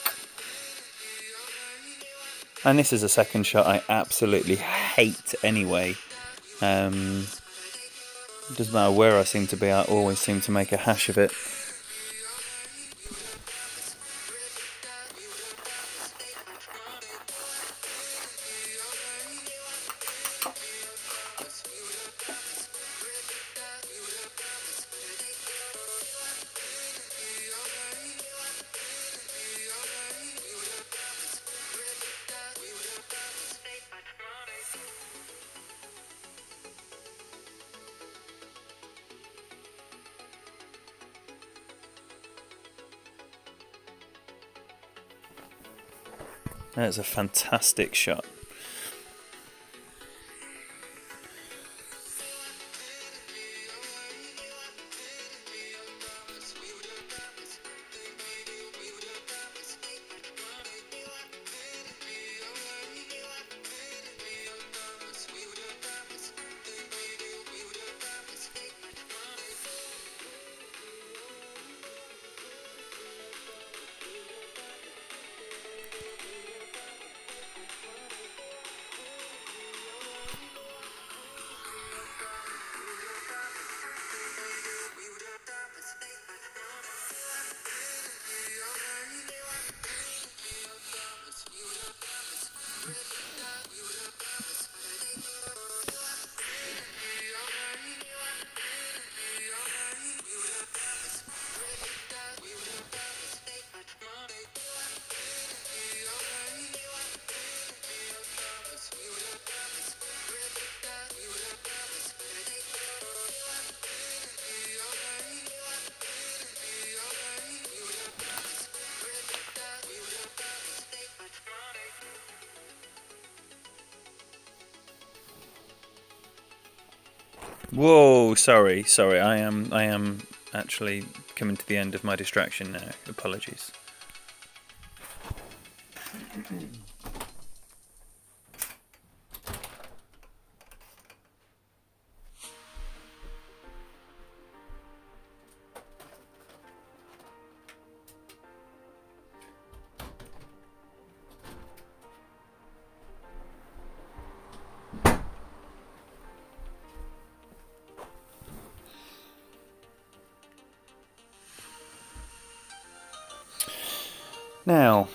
And this is a second shot I absolutely hate anyway. Doesn't matter where I seem to be, I always seem to make a hash of it. That's a fantastic shot. Whoa, sorry, I am actually coming to the end of my distraction now. Apologies. Now,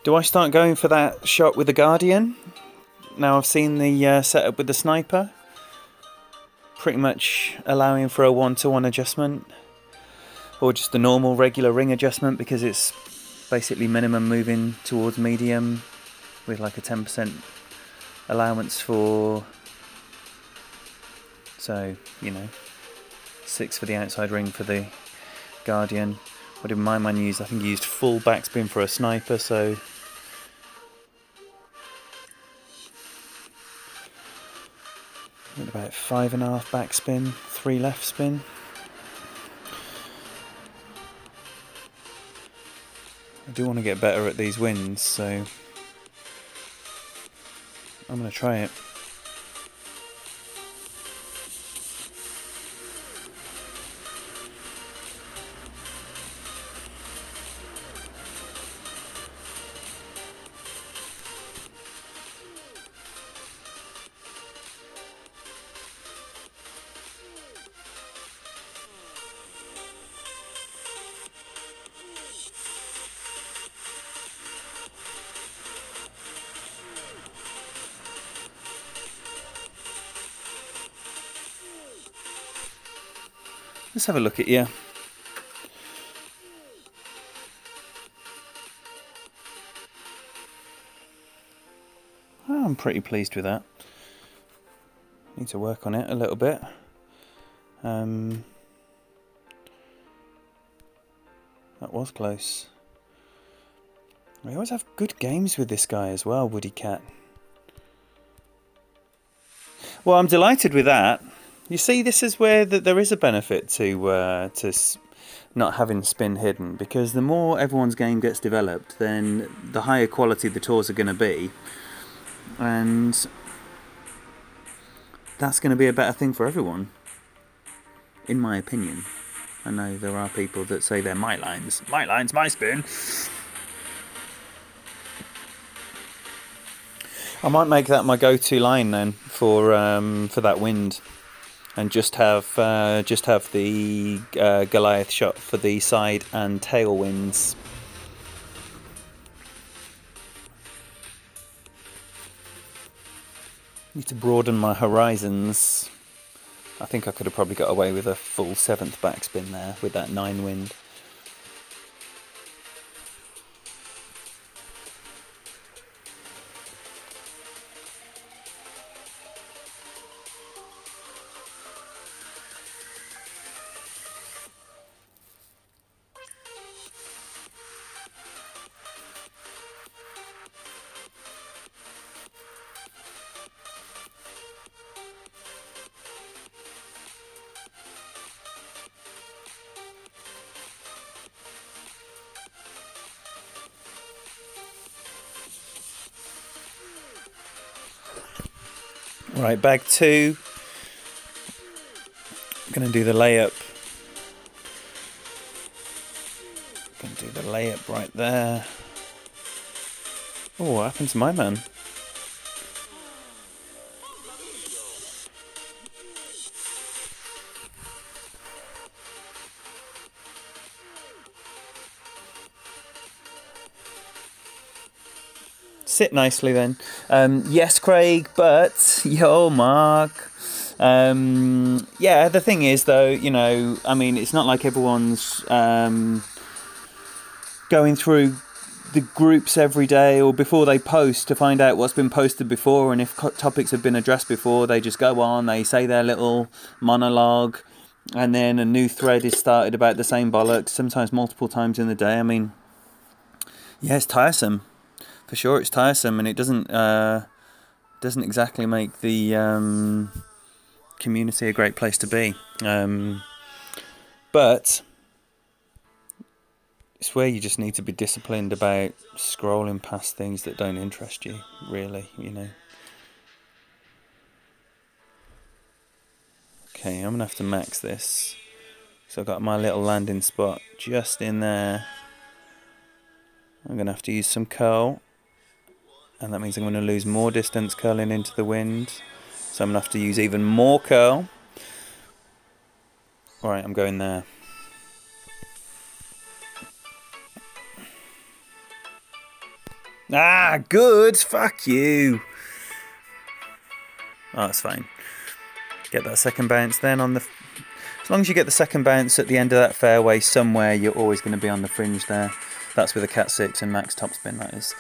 do I start going for that shot with the Guardian? Now I've seen the setup with the sniper, pretty much allowing for a 1-to-1 adjustment, or just the normal regular ring adjustment, because it's basically minimum moving towards medium with like a 10% allowance for, so, you know, 6 for the outside ring for the Guardian. What did my man use? I think he used full backspin for a sniper, so about 5.5 backspin, 3 left spin. I do want to get better at these winds, so I'm going to try it. Let's have a look at you. Oh, I'm pretty pleased with that. Need to work on it a little bit. That was close. We always have good games with this guy as well, Woody Cat. Well, I'm delighted with that. You see, this is where there is a benefit to not having spin hidden, because the more everyone's game gets developed, then the higher quality the tours are going to be, and that's going to be a better thing for everyone, in my opinion. I know there are people that say they're my lines, my spin. I might make that my go-to line then for that wind, and just have the Goliath shot for the side and tail winds. Need to broaden my horizons. I think I could have probably got away with a full 7th backspin there with that 9 wind. Right, bag 2. I'm going to do the layup. Going to do the layup right there. Oh, what happened to my man? Sit nicely then. Yes, Craig, but yo, Mark. Yeah, the thing is, though, you know, I mean, it's not like everyone's going through the groups every day or before they post to find out what's been posted before, and if topics have been addressed before. They just go on, they say their little monologue, and then a new thread is started about the same bollocks, sometimes multiple times in the day. I mean, yeah, it's tiresome. For sure, it's tiresome, and it doesn't exactly make the community a great place to be. But it's where you just need to be disciplined about scrolling past things that don't interest you, really, you know. Okay, I'm going to have to max this. So I've got my little landing spot just in there. I'm going to have to use some curl. And that means I'm going to lose more distance curling into the wind. So I'm going to have to use even more curl. Alright, I'm going there. Ah, good! Fuck you! Oh, that's fine. Get that second bounce then on the... As long as you get the second bounce at the end of that fairway somewhere, you're always going to be on the fringe there. That's with a Cat 6 and max topspin, that is.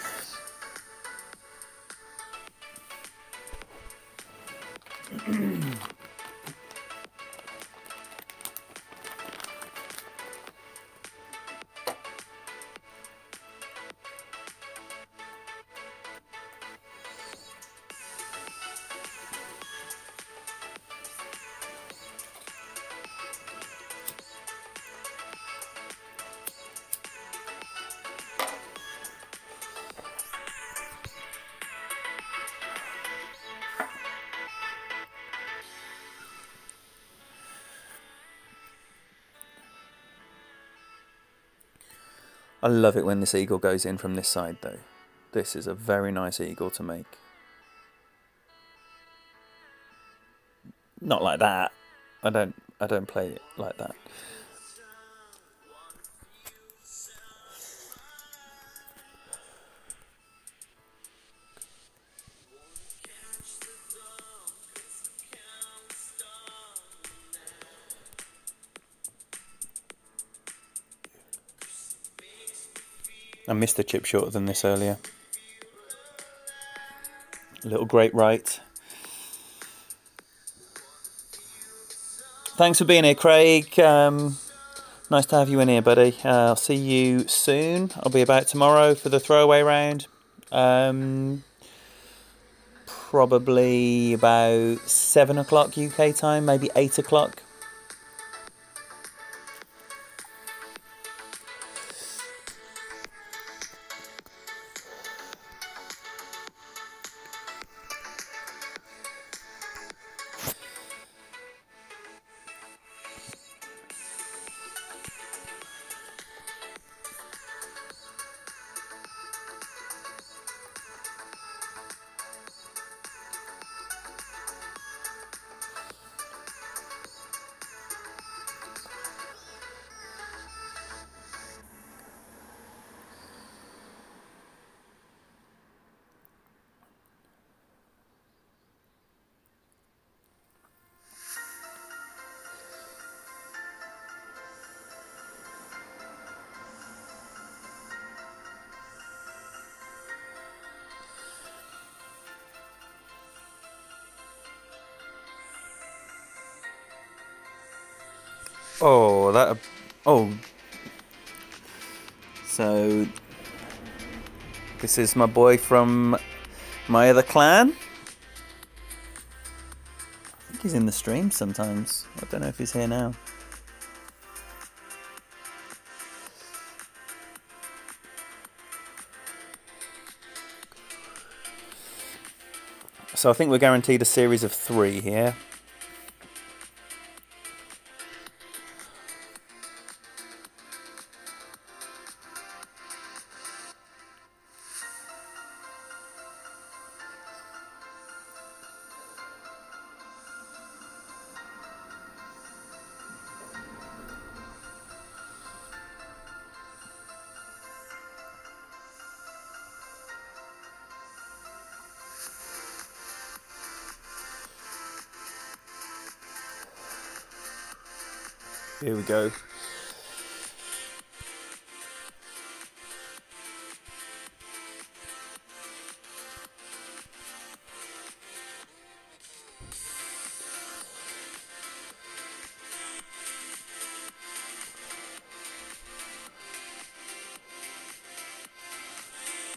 I love it when this eagle goes in from this side, though. This is a very nice eagle to make. Not like that. I don't play it like that. I missed a chip shorter than this earlier. A little great right. Thanks for being here, Craig. Nice to have you in here, buddy. I'll see you soon. I'll be about tomorrow for the throwaway round. Probably about 7 o'clock UK time, maybe 8 o'clock. Oh, that... Oh. So, this is my boy from my other clan. I think he's in the stream sometimes. I don't know if he's here now. So I think we're guaranteed a series of 3 here. Here we go.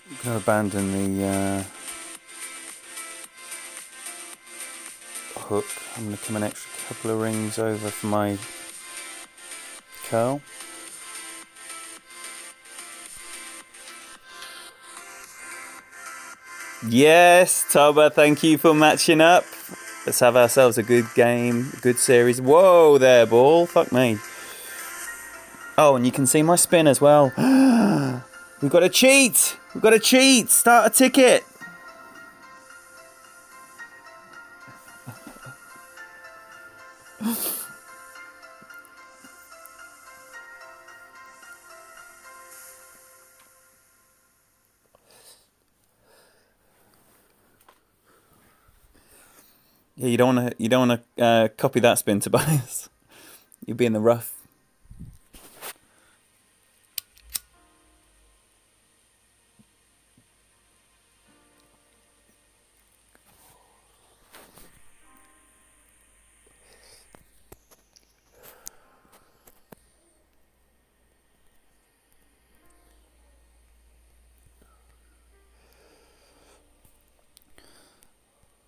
I'm going to abandon the hook. I'm going to come an extra couple of rings over for my curl. Yes, Toba, thank you for matching up. Let's have ourselves a good game, a good series. Whoa there, ball. Fuck me. Oh, and you can see my spin as well. We've got to cheat. We've got to cheat. Start a ticket. Yeah, you don't want to copy that spin, Tobias. You'll be in the rough.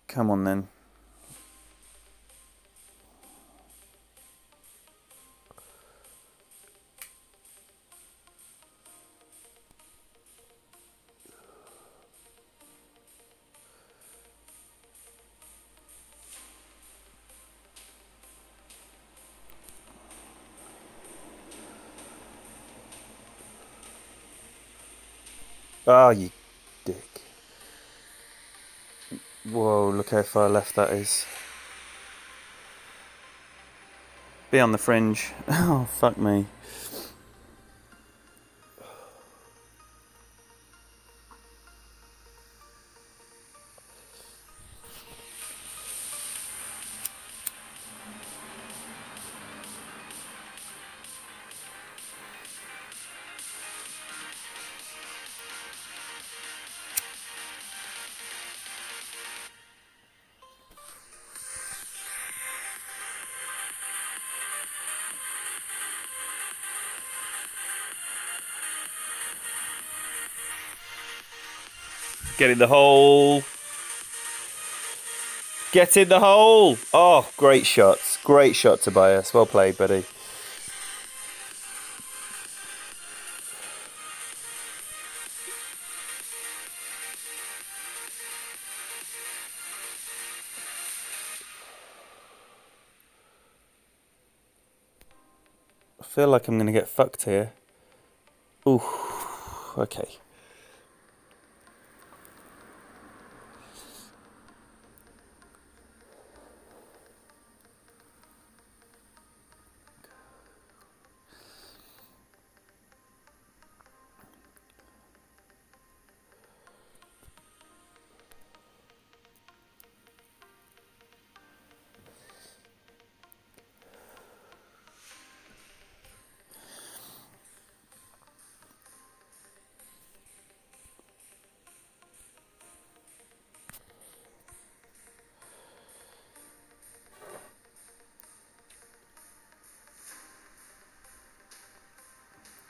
Come on then. Oh, you dick. Whoa, look how far left that is. Be on the fringe. Oh, fuck me. Get in the hole. Get in the hole. Oh, great shots. Great shot, Tobias. Well played, buddy. I feel like I'm going to get fucked here. Ooh, okay.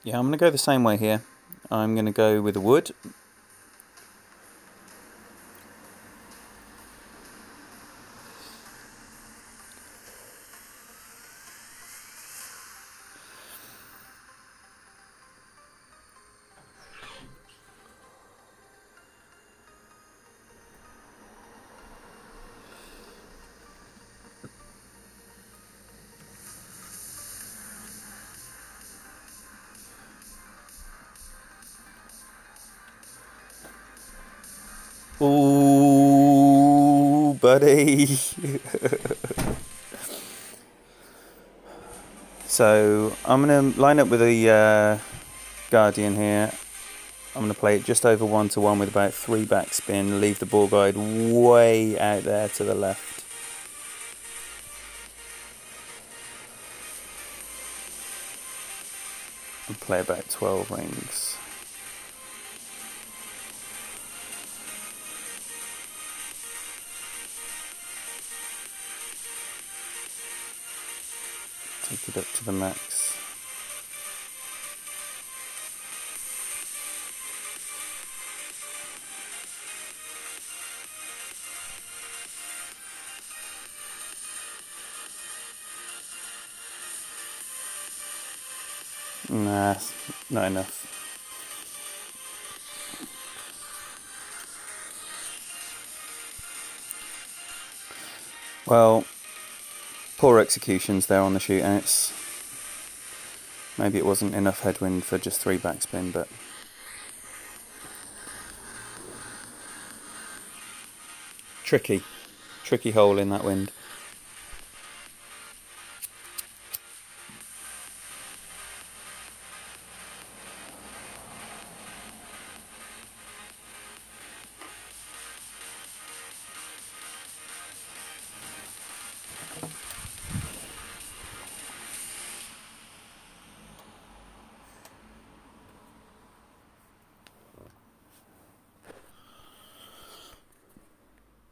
Yeah, I'm going to go the same way here. I'm going to go with a wood. Ooh, buddy. So I'm going to line up with a Guardian here. I'm going to play it just over 1-1 with about 3 backspin. Leave the ball guide way out there to the left. And play about 12 rings. Take it up to the max. Nah, not enough. Well, poor executions there on the shootouts. Maybe it wasn't enough headwind for just 3 backspin, but tricky hole in that wind.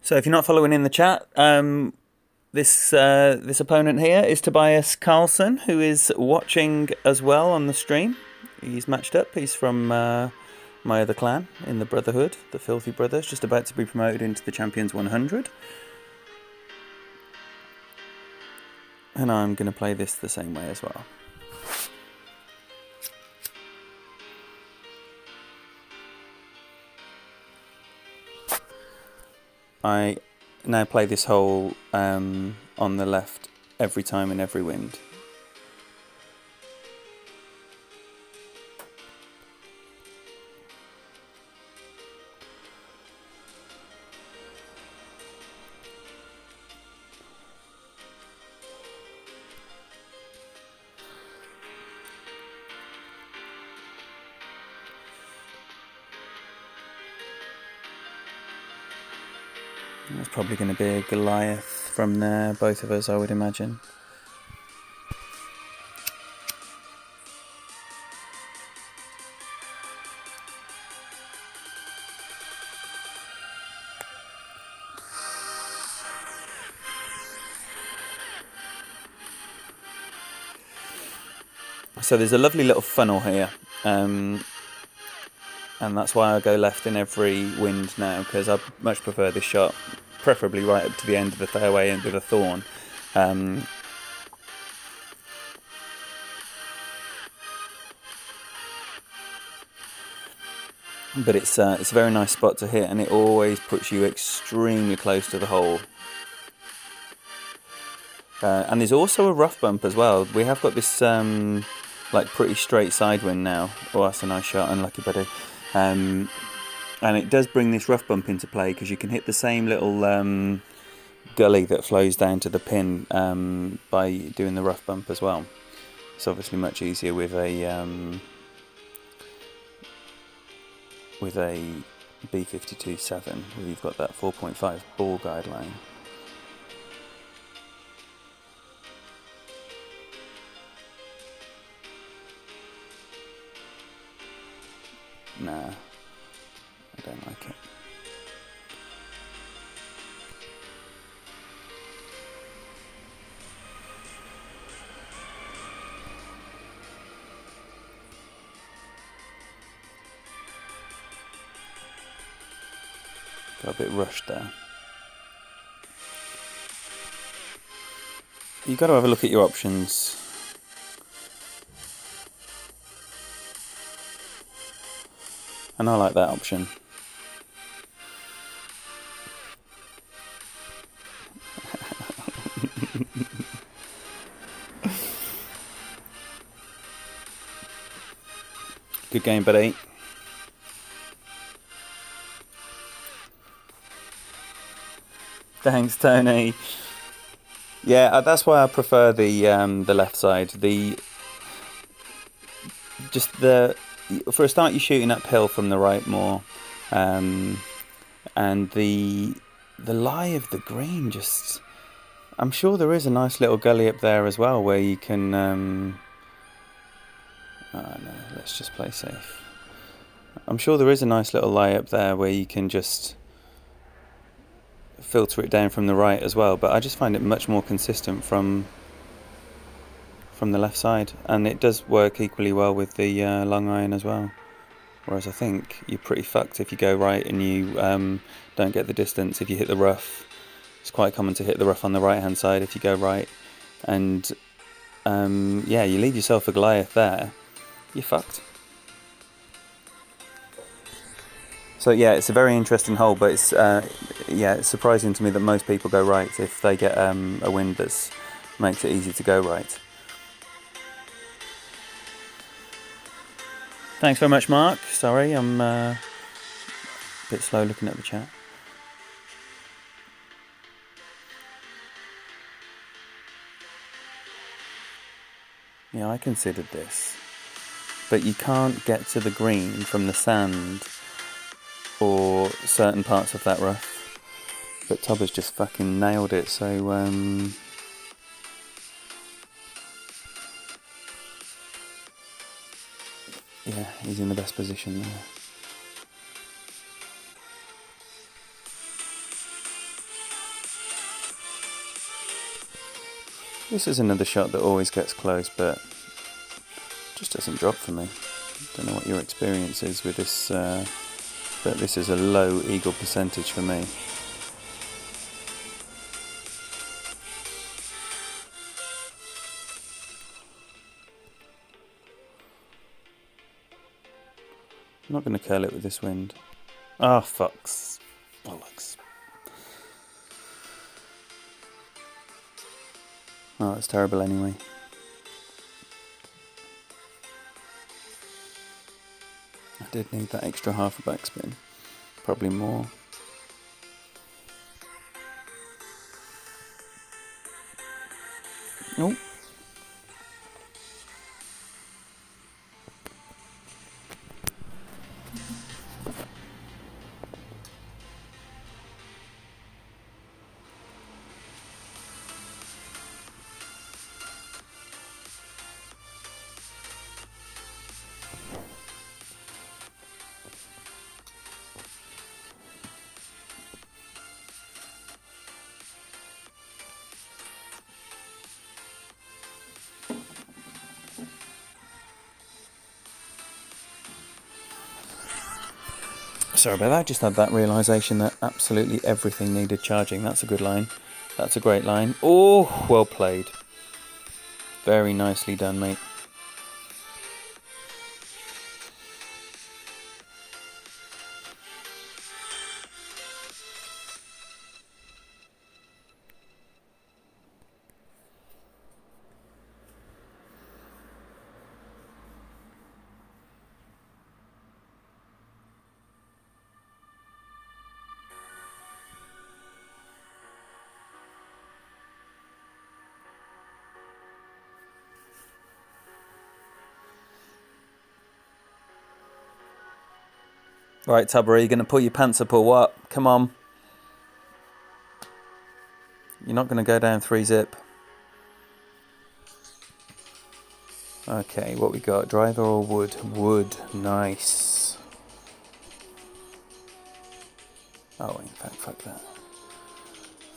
So if you're not following in the chat, this opponent here is Tobias Carlson, who is watching as well on the stream. He's matched up. He's from my other clan in the Brotherhood, the Filthy Brothers, just about to be promoted into the Champions 100. And I'm going to play this the same way as well. I now play this hole on the left every time in every wind. There's probably going to be a Goliath from there, both of us, I would imagine. So there's a lovely little funnel here. and that's why I go left in every wind now, because I much prefer this shot, preferably right up to the end of the fairway and with a thorn. But it's a very nice spot to hit, and it always puts you extremely close to the hole. And there's also a rough bump as well. We have got this like pretty straight side wind now. Oh, that's a nice shot, unlucky buddy. And it does bring this rough bump into play, because you can hit the same little gully that flows down to the pin by doing the rough bump as well. It's obviously much easier with a B52-7, where you've got that 4.5 ball guideline. Nah, I don't like it. Got a bit rushed there. You've got to have a look at your options. And I like that option. Good game, buddy. Thanks, Tony. Yeah, that's why I prefer the left side. For a start, you're shooting uphill from the right more, and the lie of the green just. I'm sure there is a nice little gully up there as well where you can. Oh no, let's just play safe. I'm sure there is a nice little lie up there where you can just filter it down from the right as well, but I just find it much more consistent from the left side, and it does work equally well with the long iron as well. Whereas I think you're pretty fucked if you go right and you don't get the distance if you hit the rough. It's quite common to hit the rough on the right hand side if you go right, and yeah, you leave yourself a Goliath there, you're fucked. So yeah, it's a very interesting hole, but it's yeah, it's surprising to me that most people go right if they get a wind that makes it easy to go right. Thanks very much, Mark. Sorry, I'm a bit slow looking at the chat. Yeah, I considered this, but you can't get to the green from the sand or certain parts of that rough. But Tob has just fucking nailed it, so yeah, he's in the best position there. This is another shot that always gets close, but just doesn't drop for me. Don't know what your experience is with this, but this is a low eagle percentage for me. I'm not going to curl it with this wind. Oh, fucks. Bollocks. Oh, it's terrible anyway. I did need that extra half a backspin. Probably more. Oh. Sorry about that, just had that realisation that absolutely everything needed charging. That's a good line. That's a great line. Oh, well played. Very nicely done, mate. Right, Tubber, are you going to pull your pants up or what? Come on. You're not going to go down 3-zip. Okay, what we got? Driver or wood? Wood. Nice. Oh, in fact, fuck that.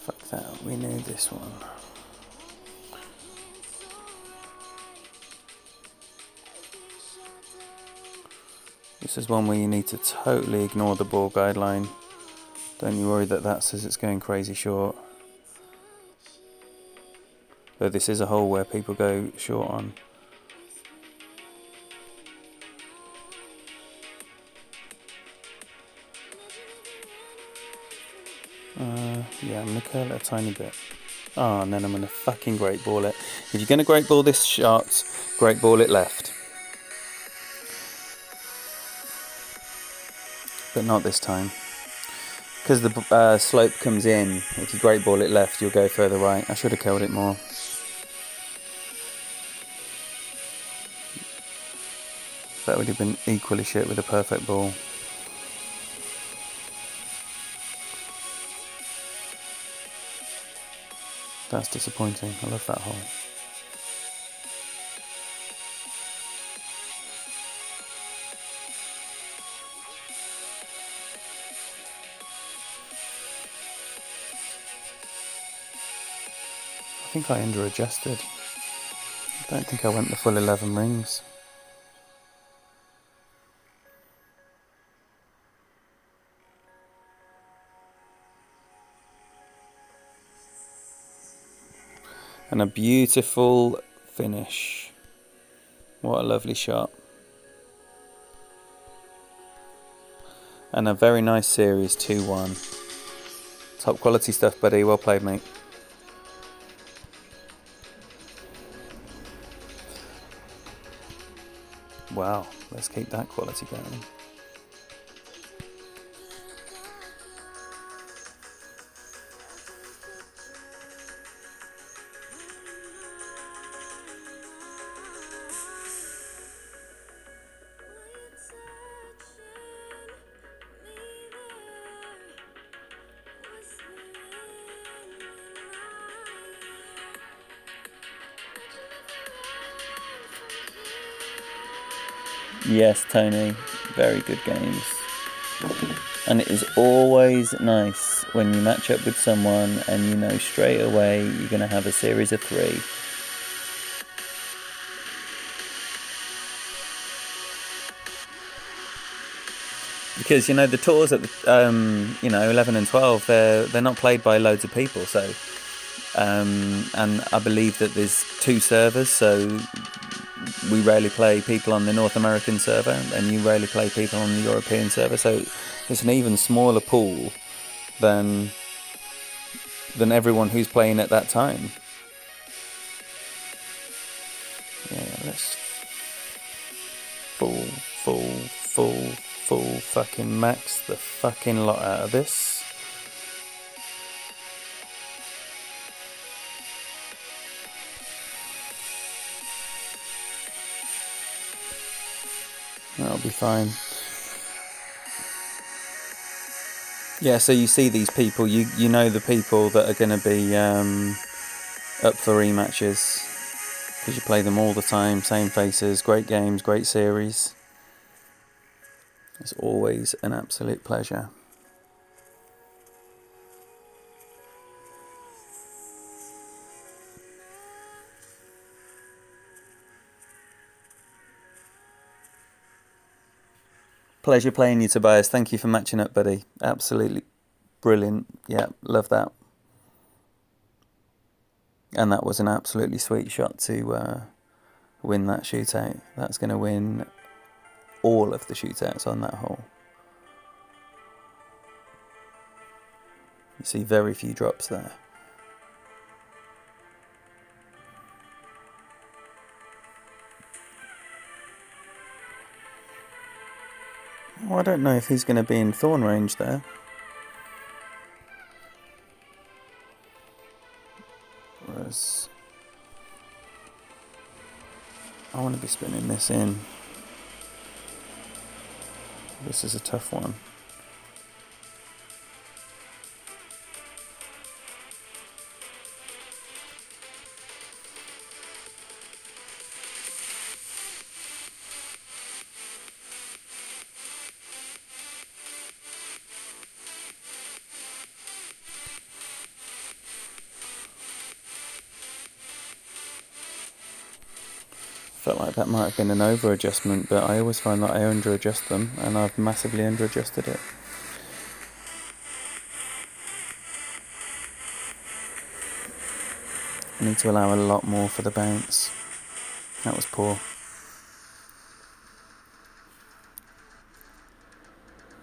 Fuck that. We need this one. This is one where you need to totally ignore the ball guideline. Don't you worry that that says it's going crazy short. Though this is a hole where people go short on. Yeah, I'm going to curl it a tiny bit. Oh, and then I'm going to fucking great ball it. If you're going to great ball this shot, great ball it left. But not this time. Because the slope comes in, if you great ball it left, you'll go further right. I should have curled it more. That would have been equally shit with a perfect ball. That's disappointing. I love that hole. I think I under-adjusted. I don't think I went the full 11 rings. And a beautiful finish. What a lovely shot. And a very nice series, 2-1. Top quality stuff, buddy. Well played, mate. Wow, let's keep that quality going. Yes, Tony, very good games. And it is always nice when you match up with someone and you know straight away you're going to have a series of 3. Because, you know, the tours at the, 11 and 12, they're not played by loads of people, so... and I believe that there's 2 servers, so we rarely play people on the North American server, and you rarely play people on the European server, so it's an even smaller pool than everyone who's playing at that time. Yeah, let's full fucking max the fucking lot out of this. That'll be fine. Yeah, so you see these people, you know the people that are going to be up for rematches, because you play them all the time, same faces, great games, great series. It's always an absolute pleasure. Pleasure playing you, Tobias. Thank you for matching up, buddy. Absolutely brilliant. Yeah, love that. And that was an absolutely sweet shot to win that shootout. That's going to win all of the shootouts on that hole. You see very few drops there. Well, I don't know if he's going to be in thorn range there. Whereas I want to be spinning this in. This is a tough one. Felt like that might have been an over adjustment, but I always find that I under adjust them, and I've massively under adjusted it. I need to allow a lot more for the bounce. That was poor.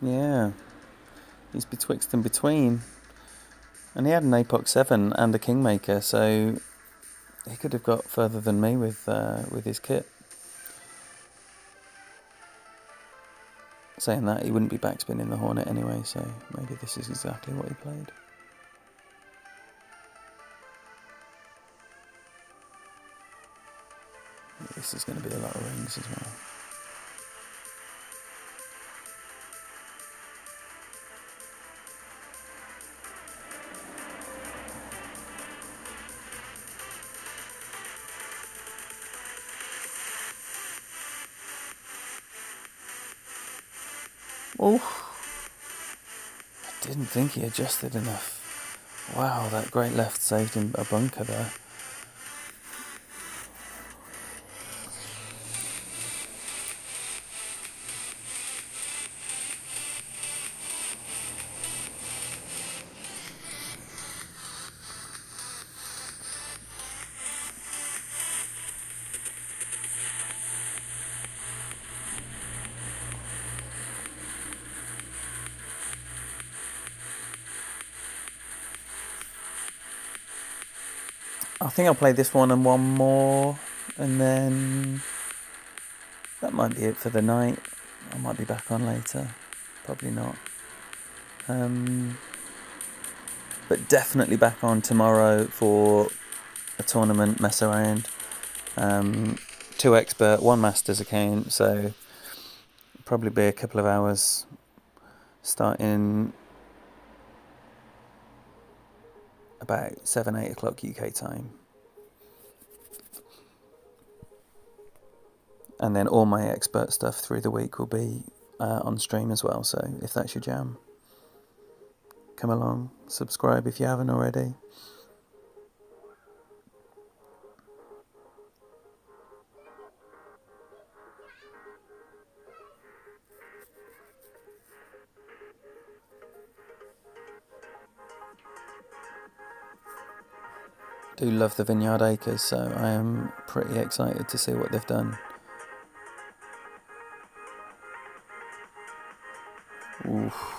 Yeah, he's betwixt and between. And he had an Apox 7 and a Kingmaker, so he could have got further than me with his kit. Saying that, he wouldn't be backspinning the Hornet anyway, so maybe this is exactly what he played. This is going to be a lot of rings as well. Oh, I didn't think he adjusted enough. Wow, that great left saved him a bunker there. I think I'll play this one and one more, and then that might be it for the night. I might be back on later, probably not. But definitely back on tomorrow for a tournament mess around. 2 expert, 1 masters account, so probably be a couple of hours starting about 7-8 o'clock UK time. And then all my expert stuff through the week will be on stream as well, so if that's your jam, come along, subscribe if you haven't already. Do love the Vineyard Acres, so I am pretty excited to see what they've done. Oof.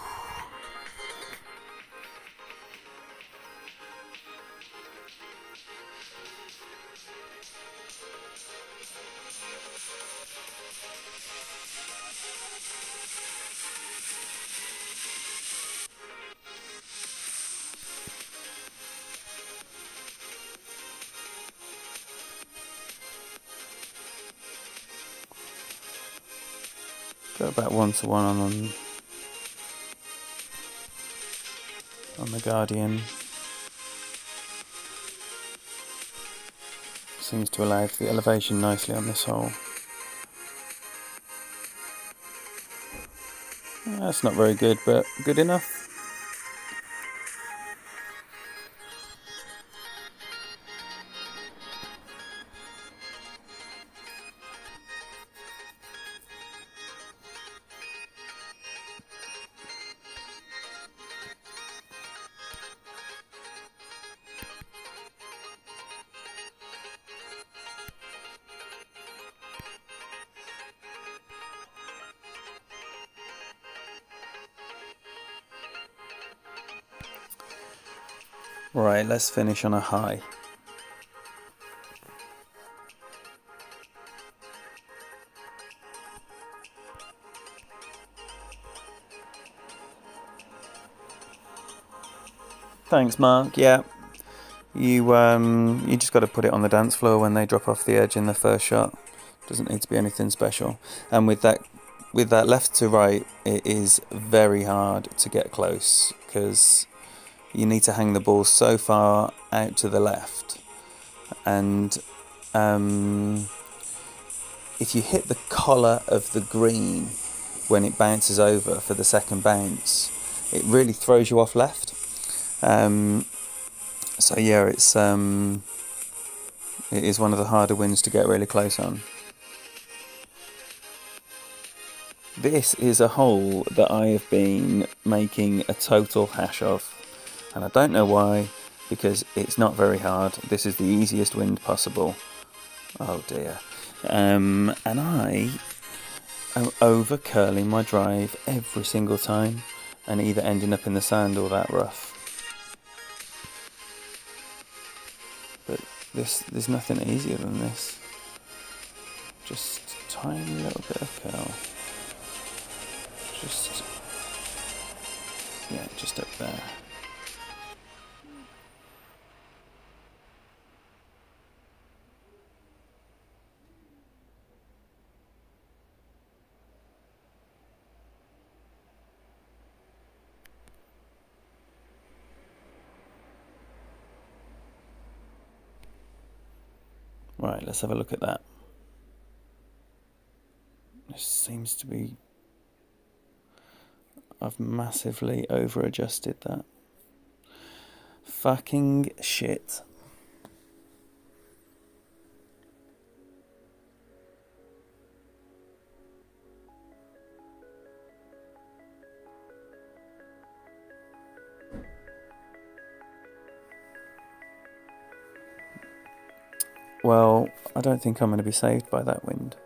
Got about 1-to-1 on the Guardian. Seems to allow for the elevation nicely on this hole. That's not very good, but good enough. Right, let's finish on a high. Thanks, Mark. Yeah, you just got to put it on the dance floor when they drop off the edge in the first shot. Doesn't need to be anything special. And with that left to right, it is very hard to get close because you need to hang the ball so far out to the left, and if you hit the collar of the green when it bounces over for the second bounce, it really throws you off left. So yeah, it is one of the harder wins to get really close on. This is a hole that I have been making a total hash of, and I don't know why, because it's not very hard. This is the easiest wind possible. Oh dear. And I am over curling my drive every single time and either ending up in the sand or that rough. But there's nothing easier than this. Just a tiny little bit of curl. Just up there. Right, let's have a look at that. This seems to be... I've massively over-adjusted that. Fucking shit. Well, I don't think I'm going to be saved by that wind.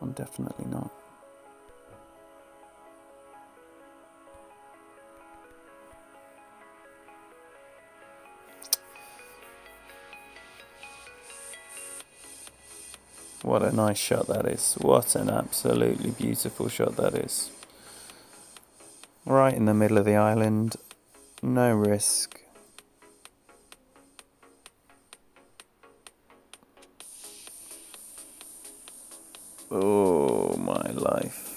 I'm definitely not. What a nice shot that is. What an absolutely beautiful shot that is. Right in the middle of the island. No risk. Oh my life.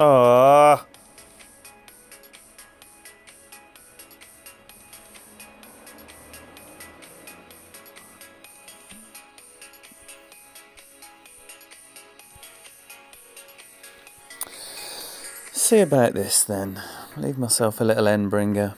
Ah. See about this then. Leave myself a little end bringer.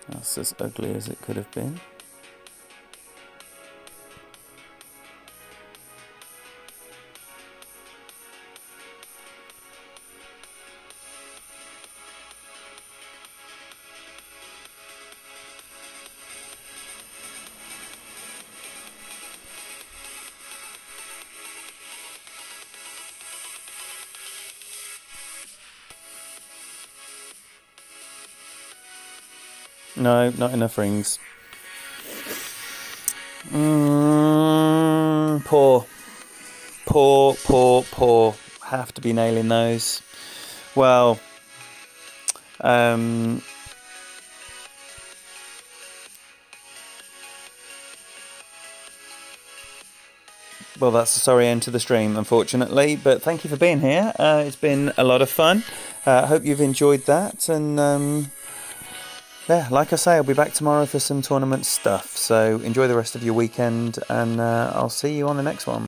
That's as ugly as it could have been. No, not enough rings. Poor. Have to be nailing those. Well, Well, that's a sorry end to the stream, unfortunately, but thank you for being here. It's been a lot of fun. I hope you've enjoyed that, and yeah, like I say, I'll be back tomorrow for some tournament stuff, so enjoy the rest of your weekend, and I'll see you on the next one.